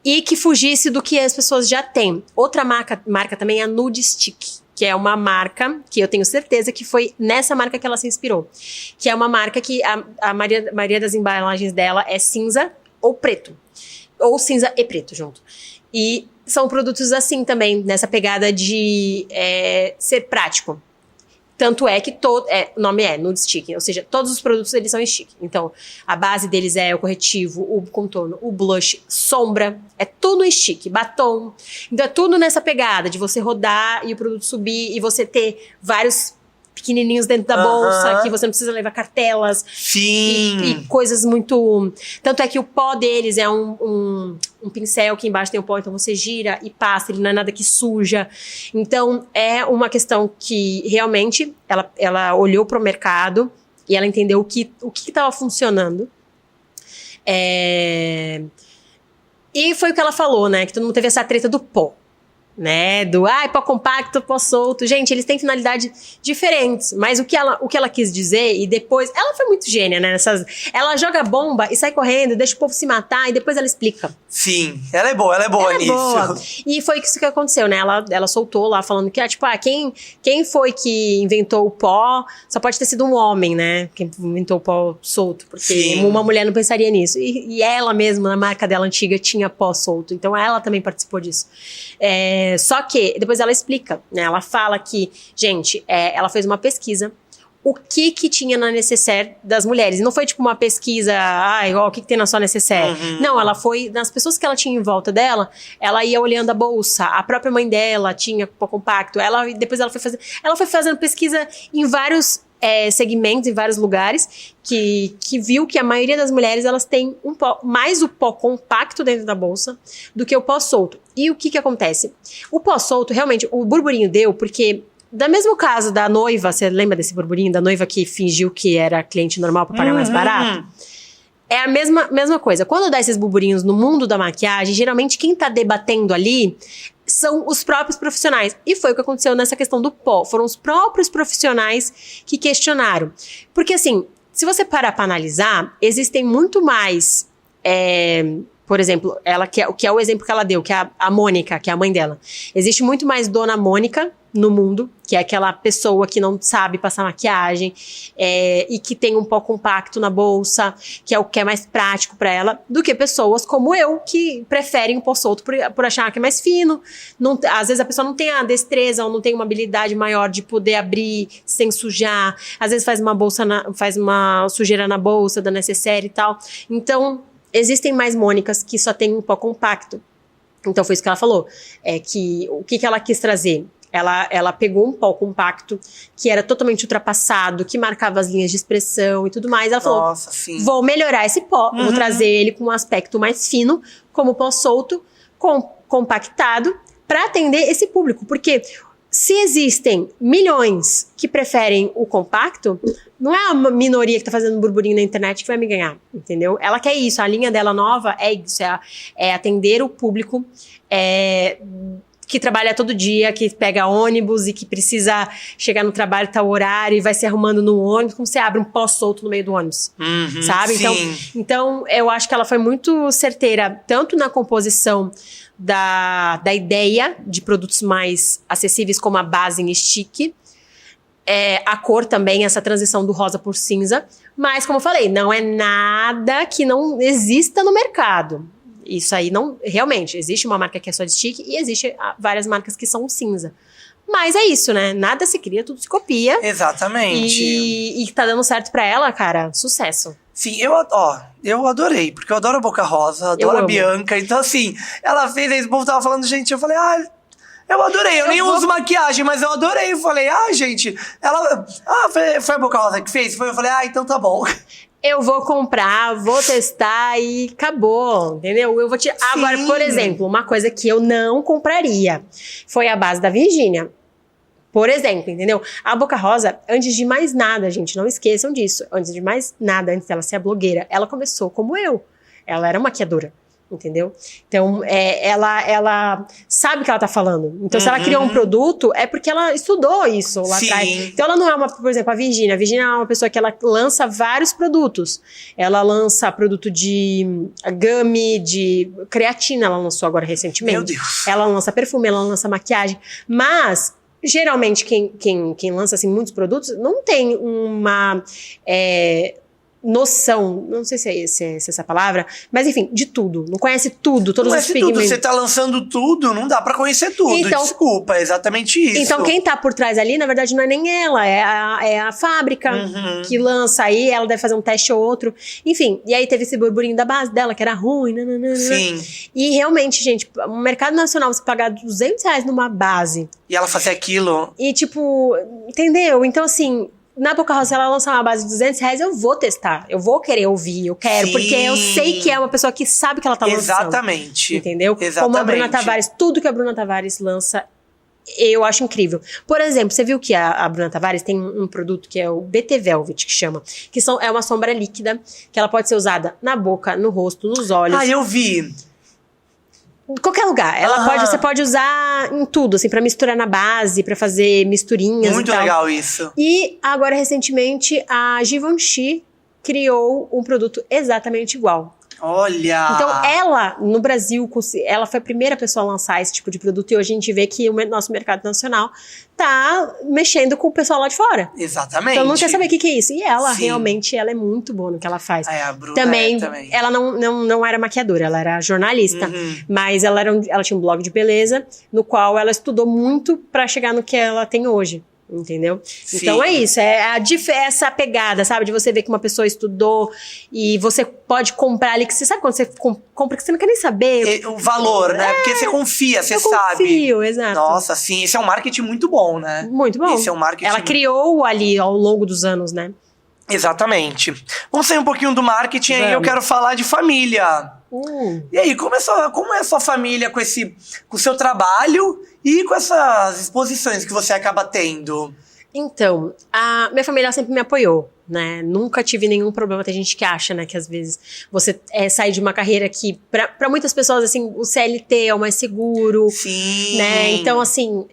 e que fugisse do que as pessoas já têm. Outra marca também é a Nude Stick, que é uma marca que eu tenho certeza que foi nessa marca que ela se inspirou. Que é uma marca que a maioria das embalagens dela é cinza ou preto. Ou cinza e preto junto. E são produtos assim também, nessa pegada de ser prático. Tanto é que o nome é Nude Stick, ou seja, todos os produtos eles são em stick. Então, a base deles é o corretivo, o contorno, o blush, sombra, é tudo em stick, batom. Então, é tudo nessa pegada de você rodar e o produto subir e você ter vários pequenininhos dentro da bolsa, que você não precisa levar cartelas. Sim. E coisas muito... Tanto é que o pó deles é um pincel que embaixo tem o pó, então você gira e passa, ele não é nada que suja. Então, é uma questão que realmente ela olhou pro mercado e ela entendeu o que estava funcionando. E foi o que ela falou, né? Que todo mundo teve essa treta do pó. Né, do pó compacto, pó solto. Gente, eles têm finalidades diferentes, mas o que ela quis dizer, e depois, ela foi muito gênia, né, ela joga bomba e sai correndo, deixa o povo se matar, e depois ela explica. Sim, ela é boa nisso. Boa. E foi isso que aconteceu, né, ela soltou lá, falando que, quem foi que inventou o pó, só pode ter sido um homem, né, quem inventou o pó solto, porque Sim. uma mulher não pensaria nisso, e ela mesma, na marca dela antiga, tinha pó solto, então ela também participou disso. Só que, depois ela explica, né? Ela fala que, gente, ela fez uma pesquisa, o que tinha na necessaire das mulheres. E não foi tipo uma pesquisa, o que tem na sua necessaire. Não, ela foi, nas pessoas que ela tinha em volta dela, ela ia olhando a bolsa, a própria mãe dela tinha pó compacto, depois ela foi fazendo pesquisa em vários segmentos, em vários lugares, que viu que a maioria das mulheres, elas têm mais o pó compacto dentro da bolsa do que o pó solto. E o que acontece? O pó solto, realmente, o burburinho deu porque, da mesmo caso da noiva, você lembra desse burburinho da noiva que fingiu que era cliente normal para pagar mais barato? É a mesma coisa. Quando dá esses burburinhos no mundo da maquiagem, geralmente quem tá debatendo ali são os próprios profissionais. E foi o que aconteceu nessa questão do pó. Foram os próprios profissionais que questionaram. Porque, assim, se você parar pra analisar, existem muito mais... por exemplo, ela que é o exemplo que ela deu, que é a Mônica, que é a mãe dela. Existe muito mais Dona Mônica no mundo, que é aquela pessoa que não sabe passar maquiagem e que tem um pó compacto na bolsa, que é o que é mais prático pra ela, do que pessoas como eu, que preferem o pó solto por achar que é mais fino. Às vezes a pessoa não tem a destreza ou não tem uma habilidade maior de poder abrir sem sujar. Às vezes faz uma sujeira na bolsa da necessaire e tal. Então, existem mais Mônicas que só tem um pó compacto. Então foi isso que ela falou. O que ela quis trazer? Ela pegou um pó compacto que era totalmente ultrapassado, que marcava as linhas de expressão e tudo mais. Ela falou, vou melhorar esse pó, vou trazer ele com um aspecto mais fino, como pó solto, compactado, para atender esse público. Porque se existem milhões que preferem o compacto, não é a minoria que tá fazendo burburinho na internet que vai me ganhar, entendeu? Ela quer isso, a linha dela nova é isso, é atender o público que trabalha todo dia, que pega ônibus e que precisa chegar no trabalho tal horário e vai se arrumando no ônibus, como você abre um pó solto no meio do ônibus, sabe? Então, eu acho que ela foi muito certeira, tanto na composição da ideia de produtos mais acessíveis, como a base em stick, a cor também, essa transição do rosa por cinza, mas, como eu falei, não é nada que não exista no mercado. Isso aí não... Realmente, existe uma marca que é só de stick e existe várias marcas que são cinza. Mas é isso, né? Nada se cria, tudo se copia. Exatamente. E tá dando certo pra ela, cara, sucesso. Sim, eu adorei, porque eu adoro a Boca Rosa, adoro a Bianca. Então, assim, ela fez, aí o povo tava falando, gente, eu falei, eu adorei, eu nem uso maquiagem, mas eu adorei. Eu falei, gente, ela... foi a Boca Rosa que fez? Eu falei, então tá bom. Eu vou comprar, vou testar e acabou, entendeu? Eu vou tirar. Agora, por exemplo, uma coisa que eu não compraria foi a base da Virgínia. Por exemplo, entendeu? A Boca Rosa, antes de mais nada, gente, não esqueçam disso. Antes de mais nada, antes dela ser a blogueira, ela começou como eu. Ela era maquiadora. Entendeu? Então, ela sabe o que ela tá falando. Então, se ela criou um produto, é porque ela estudou isso lá atrás. Então, ela não é por exemplo, a Virgínia. A Virgínia é uma pessoa que ela lança vários produtos. Ela lança produto de gummy, de creatina, ela lançou agora recentemente. Meu Deus. Ela lança perfume, ela lança maquiagem. Mas, geralmente, quem lança assim, muitos produtos, não tem uma... noção, não sei se é essa palavra, mas enfim, de tudo. Não conhece tudo, todos os pigmentos. Você tá lançando tudo, não dá pra conhecer tudo. Então, desculpa, é exatamente isso. Então, quem tá por trás ali, na verdade, não é nem ela, é a fábrica que lança aí, ela deve fazer um teste ou outro. Enfim, e aí teve esse burburinho da base dela, que era ruim, Sim. E realmente, gente, o mercado nacional, você pagar R$200 numa base. E ela fazer aquilo. E tipo, entendeu? Então, assim... Na Boca Rosa, se ela lançar uma base de R$200, eu vou testar. Eu vou querer ouvir, eu quero. Sim. Porque eu sei que é uma pessoa que sabe que ela tá lançando. Exatamente. Entendeu? Exatamente. Como a Bruna Tavares, tudo que a Bruna Tavares lança, eu acho incrível. Por exemplo, você viu que a Bruna Tavares tem um produto que é o BT Velvet, que chama. Que é uma sombra líquida, que ela pode ser usada na boca, no rosto, nos olhos. Eu vi. Em qualquer lugar. Você pode usar em tudo, assim, pra misturar na base, pra fazer misturinhas. Muito e tal. legal isso. E agora, recentemente, a Givenchy criou um produto exatamente igual. Olha! Então, ela, no Brasil, ela foi a primeira pessoa a lançar esse tipo de produto e hoje a gente vê que o nosso mercado nacional tá mexendo com o pessoal lá de fora. Exatamente. Então, não quer saber o que é isso. E ela, realmente, ela é muito boa no que ela faz. A Bruna também. Também. Ela não era maquiadora, ela era jornalista. Mas ela tinha um blog de beleza, no qual ela estudou muito pra chegar no que ela tem hoje. Entendeu? Sim. Então é isso, essa pegada, sabe? De você ver que uma pessoa estudou e você pode comprar ali, que você sabe quando você compra que você não quer nem saber. O valor, né? Porque você confia, você sabe. Eu confio, exato. Nossa, sim, esse é um marketing muito bom, né? Muito bom. Esse é um marketing... Ela criou ali ao longo dos anos, né? Exatamente. Vamos sair um pouquinho do marketing aí, eu quero falar de família. E aí, como é a sua família com o seu trabalho e com essas exposições que você acaba tendo? Então, a minha família sempre me apoiou, né? Nunca tive nenhum problema. Tem gente que acha, né, que às vezes você sai de uma carreira que, pra muitas pessoas, assim, o CLT é o mais seguro. Sim. Né? Então, assim,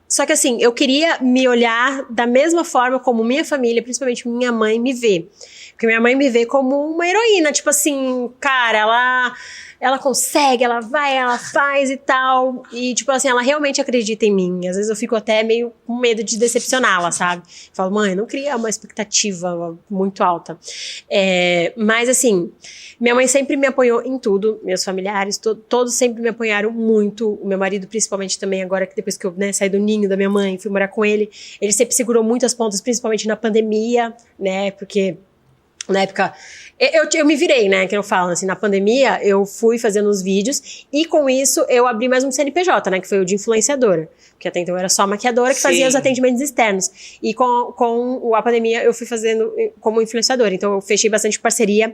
só que assim, eu queria me olhar da mesma forma como minha família, principalmente minha mãe, me vê. Porque minha mãe me vê como uma heroína, tipo assim, cara, ela consegue, ela vai, ela faz e tal. E, tipo assim, ela realmente acredita em mim. Às vezes eu fico até meio com medo de decepcioná-la, sabe? Falo, mãe, não cria uma expectativa muito alta. Mas, assim, minha mãe sempre me apoiou em tudo. Meus familiares, todos sempre me apoiaram muito. O meu marido, principalmente, também, agora que depois que eu saí do ninho da minha mãe, fui morar com ele. Ele sempre segurou muito as pontas, principalmente na pandemia, né? Porque... na época, eu me virei, né, que eu falo, assim, na pandemia eu fui fazendo os vídeos e com isso eu abri mais um CNPJ, né, que foi o de influenciadora, porque até então eu era só maquiadora que fazia os atendimentos externos e com a pandemia eu fui fazendo como influenciadora, então eu fechei bastante parceria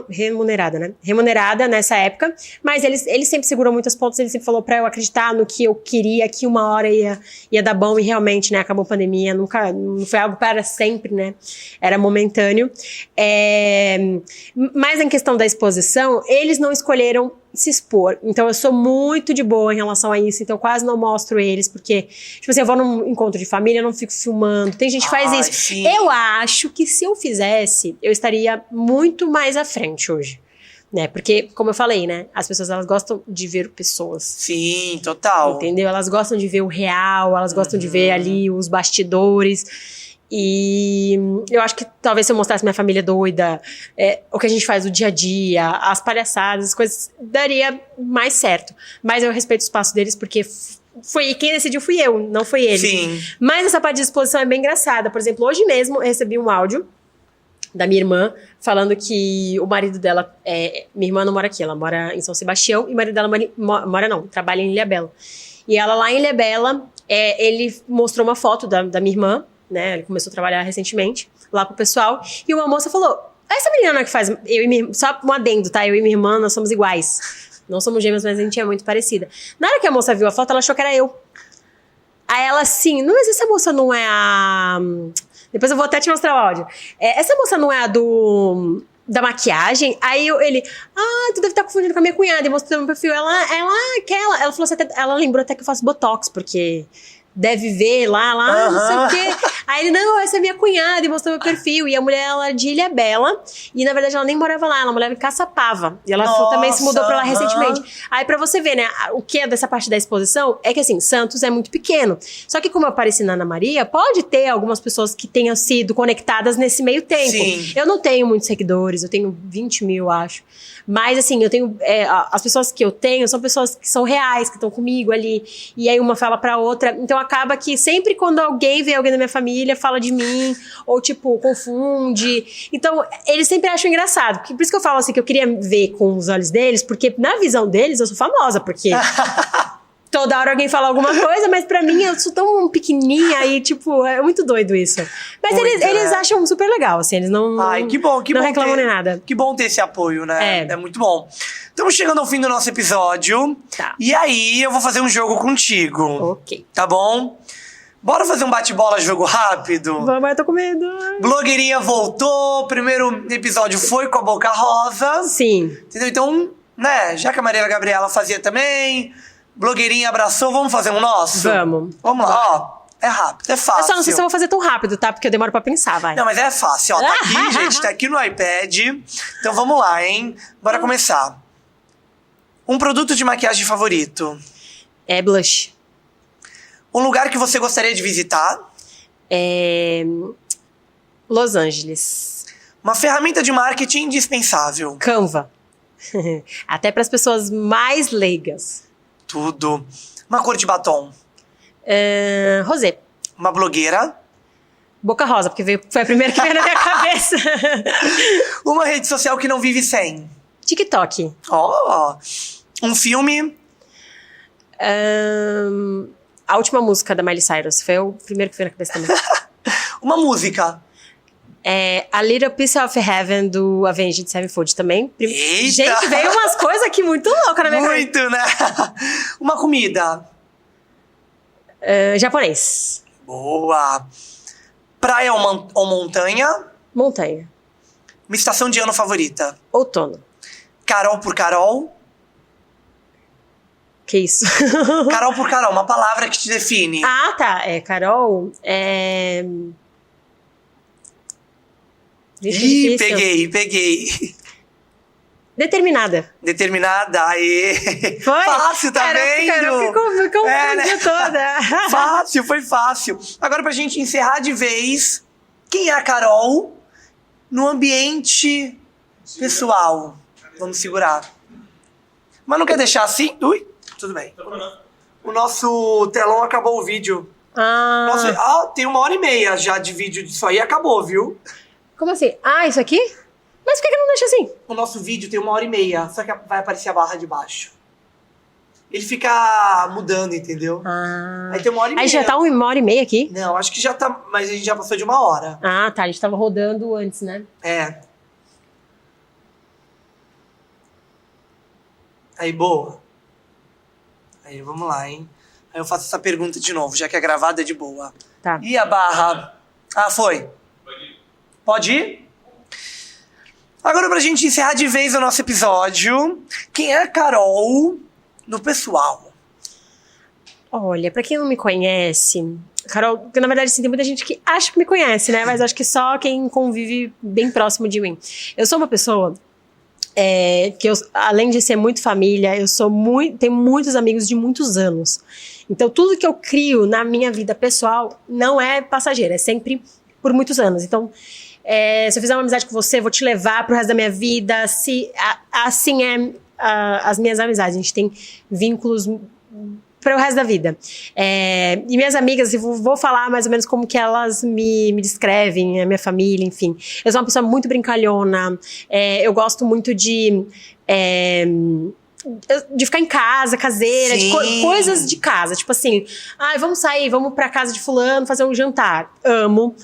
remunerada, né, remunerada nessa época, mas ele sempre segurou muitas pontas, ele sempre falou pra eu acreditar no que eu queria, que uma hora ia dar bom e realmente, né, acabou a pandemia, não foi algo para sempre, né. era momentâneo. Mas em questão da exposição, eles não escolheram se expor. Então, eu sou muito de boa em relação a isso. Então, eu quase não mostro eles, porque, tipo assim, eu vou num encontro de família, eu não fico filmando. Tem gente que faz isso. Sim. Eu acho que se eu fizesse, eu estaria muito mais à frente hoje. Né? Porque, como eu falei, né? As pessoas, elas gostam de ver pessoas. Sim, total. Entendeu? Elas gostam de ver o real, elas gostam de ver ali os bastidores. E eu acho que talvez se eu mostrasse minha família doida, o que a gente faz no dia a dia, as palhaçadas, as coisas, daria mais certo. Mas eu respeito o espaço deles, porque quem decidiu fui eu, não foi eles. Sim. Mas essa parte de exposição é bem engraçada. Por exemplo, hoje mesmo eu recebi um áudio da minha irmã, falando que o marido dela, minha irmã não mora aqui, ela mora em São Sebastião, e o marido dela trabalha em Ilhabela. E ela lá em Ilhabela, ele mostrou uma foto da minha irmã, né, ele começou a trabalhar recentemente, lá pro pessoal, e uma moça falou, essa menina não é que faz, eu e minha irmã, só um adendo, tá, eu e minha irmã, nós somos iguais, não somos gêmeas, mas a gente é muito parecida. Na hora que a moça viu a foto, ela achou que era eu. Aí ela assim, não, mas essa moça não é a... Depois eu vou até te mostrar o áudio. Essa moça não é a da maquiagem? Aí ele, tu deve estar confundindo com a minha cunhada. E mostrou meu perfil. Ela falou assim, ela lembrou até que eu faço botox, porque deve ver lá, não sei o quê. Aí ele, não, essa é minha cunhada, e mostrou meu perfil. E a mulher, ela é de Ilhabela, e na verdade ela nem morava lá, ela morava em Caçapava. E ela também se mudou pra lá recentemente. Aí pra você ver, né, o que é dessa parte da exposição, é que assim, Santos é muito pequeno. Só que como eu apareci na Ana Maria, pode ter algumas pessoas que tenham sido conectadas nesse meio tempo. Sim. Eu não tenho muitos seguidores, eu tenho 20 mil, acho. Mas assim, eu tenho, as pessoas que eu tenho são pessoas que são reais, que estão comigo ali. E aí uma fala pra outra. Então acaba que sempre quando alguém vê alguém da minha família, fala de mim, ou tipo, confunde. Então, eles sempre acham engraçado. Por isso que eu falo assim, que eu queria ver com os olhos deles, porque na visão deles eu sou famosa, porque toda hora alguém fala alguma coisa, mas pra mim eu sou tão pequenininha e tipo, é muito doido isso. Mas eles acham super legal, assim, eles não... Ai, que bom não reclamam nem nada. Que bom ter esse apoio, né? É muito bom. Estamos chegando ao fim do nosso episódio. Tá. E aí, eu vou fazer um jogo contigo. Ok. Tá bom? Bora fazer um bate-bola, jogo rápido? Vamos, eu tô com medo. Blogueirinha voltou, primeiro episódio foi com a Boca Rosa. Sim. Entendeu? Então, né, já que a Marília Gabriela fazia também, blogueirinha abraçou, vamos fazer um nosso? Vamos. Vamos lá, ó. É rápido, é fácil. Eu só não sei se eu vou fazer tão rápido, tá? Porque eu demoro pra pensar, vai. Não, mas é fácil, ó. Tá aqui, gente, tá aqui no iPad. Então vamos lá, hein? Bora começar. Um produto de maquiagem favorito. É blush. Um lugar que você gostaria de visitar. Los Angeles. Uma ferramenta de marketing indispensável. Canva. Até para as pessoas mais leigas. Tudo. Uma cor de batom. Rosé. Uma blogueira. Boca Rosa, porque foi a primeira que veio na minha cabeça. Uma rede social que não vive sem. TikTok. Ó. Um filme. A última música da Miley Cyrus. Foi o primeiro que veio na cabeça também. Uma música. A Little Piece of Heaven, do Avenged Sevenfold também. Eita! Gente, veio umas coisas aqui muito loucas na minha cabeça. Muito, né? Uma comida. Japonês. Boa. Praia ou montanha. Montanha. Uma estação de ano favorita. Outono. Carol por Carol. Que isso? Carol por Carol, uma palavra que te define. Ah, tá. Carol. Ih, peguei. Determinada. Determinada, aê. Foi? Fácil, tá vendo? Cara, ficou né? toda. Fácil, foi fácil. Agora pra gente encerrar de vez, quem é a Carol no ambiente pessoal? Vamos segurar. Mas não quer deixar assim? Ui, tudo bem. O nosso telão acabou o vídeo. Nossa, tem 1h30 já de vídeo disso aí, acabou, viu? Como assim? Isso aqui? Mas por que não deixa assim? O nosso vídeo tem 1h30, só que vai aparecer a barra de baixo. Ele fica mudando, entendeu? Aí tem 1h30. Aí já tá 1h30 aqui? Não, acho que já tá, mas a gente já passou de 1 hora. Tá, a gente tava rodando antes, né? Aí, boa. Aí, vamos lá, hein? Aí eu faço essa pergunta de novo, já que a gravada é de boa. Tá. E a barra? Foi. Pode ir? Agora, pra gente encerrar de vez o nosso episódio, quem é a Carol no pessoal? Olha, pra quem não me conhece, Carol, porque na verdade assim, tem muita gente que acha que me conhece, né? Mas acho que só quem convive bem próximo de mim. Eu sou uma pessoa que eu, além de ser muito família, tenho muitos amigos de muitos anos. Então tudo que eu crio na minha vida pessoal não é passageiro, é sempre por muitos anos. Então, se eu fizer uma amizade com você, vou te levar pro resto da minha vida. Assim as minhas amizades. A gente tem vínculos para o resto da vida. E minhas amigas, eu vou falar mais ou menos como que elas me descrevem, a minha família, enfim. Eu sou uma pessoa muito brincalhona. Eu gosto muito de ficar em casa, caseira, de coisas de casa. Tipo assim, vamos sair, vamos pra casa de fulano fazer um jantar. Amo.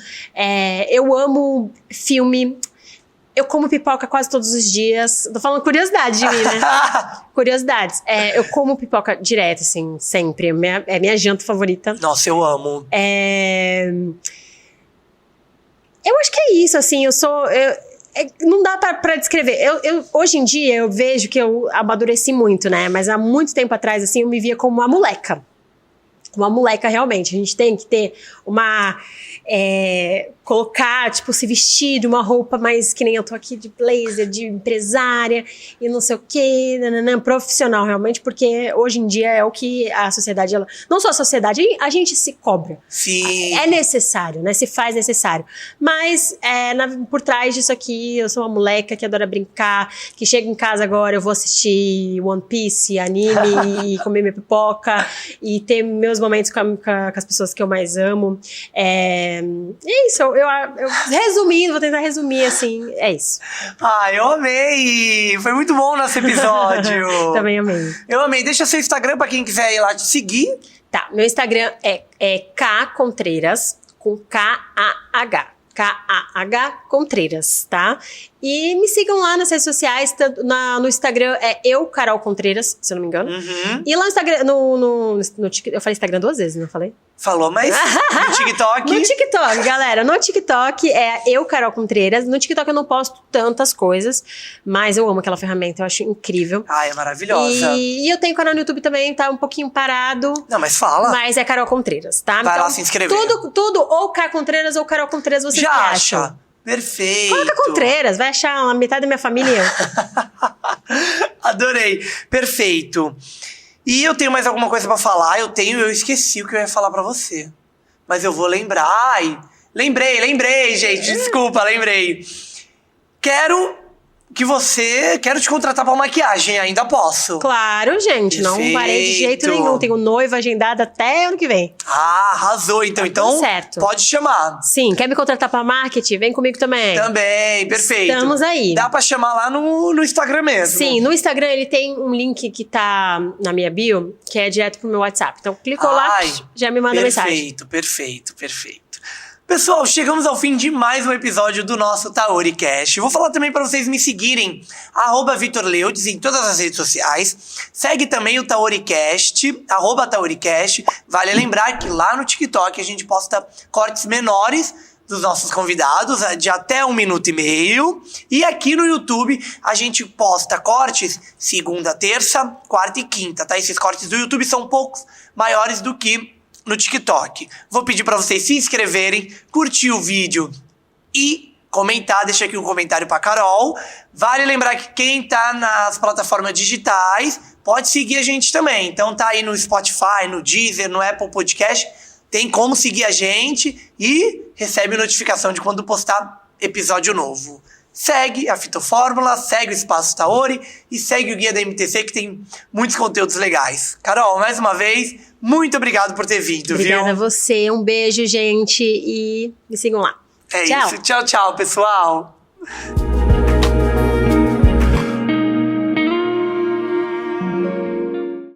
Eu amo filme. Eu como pipoca quase todos os dias. Tô falando curiosidade de mim, né? Curiosidades. Eu como pipoca direto, assim, sempre. É minha janta favorita. Nossa, eu amo. Eu acho que é isso, assim, não dá pra descrever. Hoje em dia, eu vejo que eu amadureci muito, né? Mas há muito tempo atrás, assim, eu me via como uma moleca. Uma moleca, realmente. A gente tem que ter colocar, tipo, se vestir de uma roupa mais que nem eu tô aqui, de blazer, de empresária e não sei o quê, profissional, realmente, porque hoje em dia é o que a sociedade, não só a sociedade, a gente se cobra. Sim. É necessário, né? Se faz necessário. Mas, por trás disso aqui, eu sou uma moleca que adora brincar, que chega em casa agora, eu vou assistir One Piece, anime, e comer minha pipoca, e ter meus momentos com as pessoas que eu mais amo. É isso, resumindo, vou tentar resumir, assim, é isso. Eu amei! Foi muito bom o nosso episódio. Também amei. Eu amei. Deixa seu Instagram pra quem quiser ir lá te seguir. Tá, meu Instagram é K Contreiras, com K-A-H. K-A-H Contreiras, tá? E me sigam lá nas redes sociais, no Instagram Carol Contreiras, se eu não me engano. Uhum. E lá no Instagram, eu falei Instagram 2 vezes, não falei? Falou, mas no TikTok? No TikTok, galera. No TikTok Carol Contreiras. No TikTok eu não posto tantas coisas, mas eu amo aquela ferramenta, eu acho incrível. É maravilhosa. E eu tenho canal no YouTube também, tá um pouquinho parado. Não, mas fala. Mas é Carol Contreiras, tá? Vai lá se inscrever. Tudo ou K Contreiras ou Carol Contreiras, você já acha. Acha. Perfeito. Coloca Contreiras, vai achar a metade da minha família e eu. Adorei. Perfeito. E eu tenho mais alguma coisa pra falar? Eu esqueci o que eu ia falar pra você. Mas eu vou lembrar. Lembrei, gente. Desculpa, lembrei. Quero te contratar pra maquiagem, ainda posso. Claro, gente, não parei de jeito nenhum. Tenho noiva agendada até ano que vem. Arrasou, então. Então, certo. Pode chamar. Sim, quer me contratar pra marketing? Vem comigo também. Também, perfeito. Estamos aí. Dá pra chamar lá no Instagram mesmo. Sim, no Instagram ele tem um link que tá na minha bio, que é direto pro meu WhatsApp. Então, clicou lá, já me manda mensagem. Perfeito. Pessoal, chegamos ao fim de mais um episódio do nosso TaoriCast. Vou falar também para vocês me seguirem, @VitorLeudes em todas as redes sociais. Segue também o TaoriCast, @TaoriCast. Vale lembrar que lá no TikTok a gente posta cortes menores dos nossos convidados, de até 1 minuto e meio. E aqui no YouTube a gente posta cortes segunda, terça, quarta e quinta, tá? Esses cortes do YouTube são um pouco maiores do que no TikTok. Vou pedir pra vocês se inscreverem, curtir o vídeo e comentar. Deixa aqui um comentário pra Carol. Vale lembrar que quem tá nas plataformas digitais pode seguir a gente também. Então tá aí no Spotify, no Deezer, no Apple Podcast. Tem como seguir a gente e recebe notificação de quando postar episódio novo. Segue a Fitofórmula, segue o Espaço Taori e segue o Guia da MTC, que tem muitos conteúdos legais. Carol, mais uma vez, muito obrigado por ter vindo, Obrigada a você, um beijo, gente, e me sigam lá. Tchau. Isso, tchau, pessoal.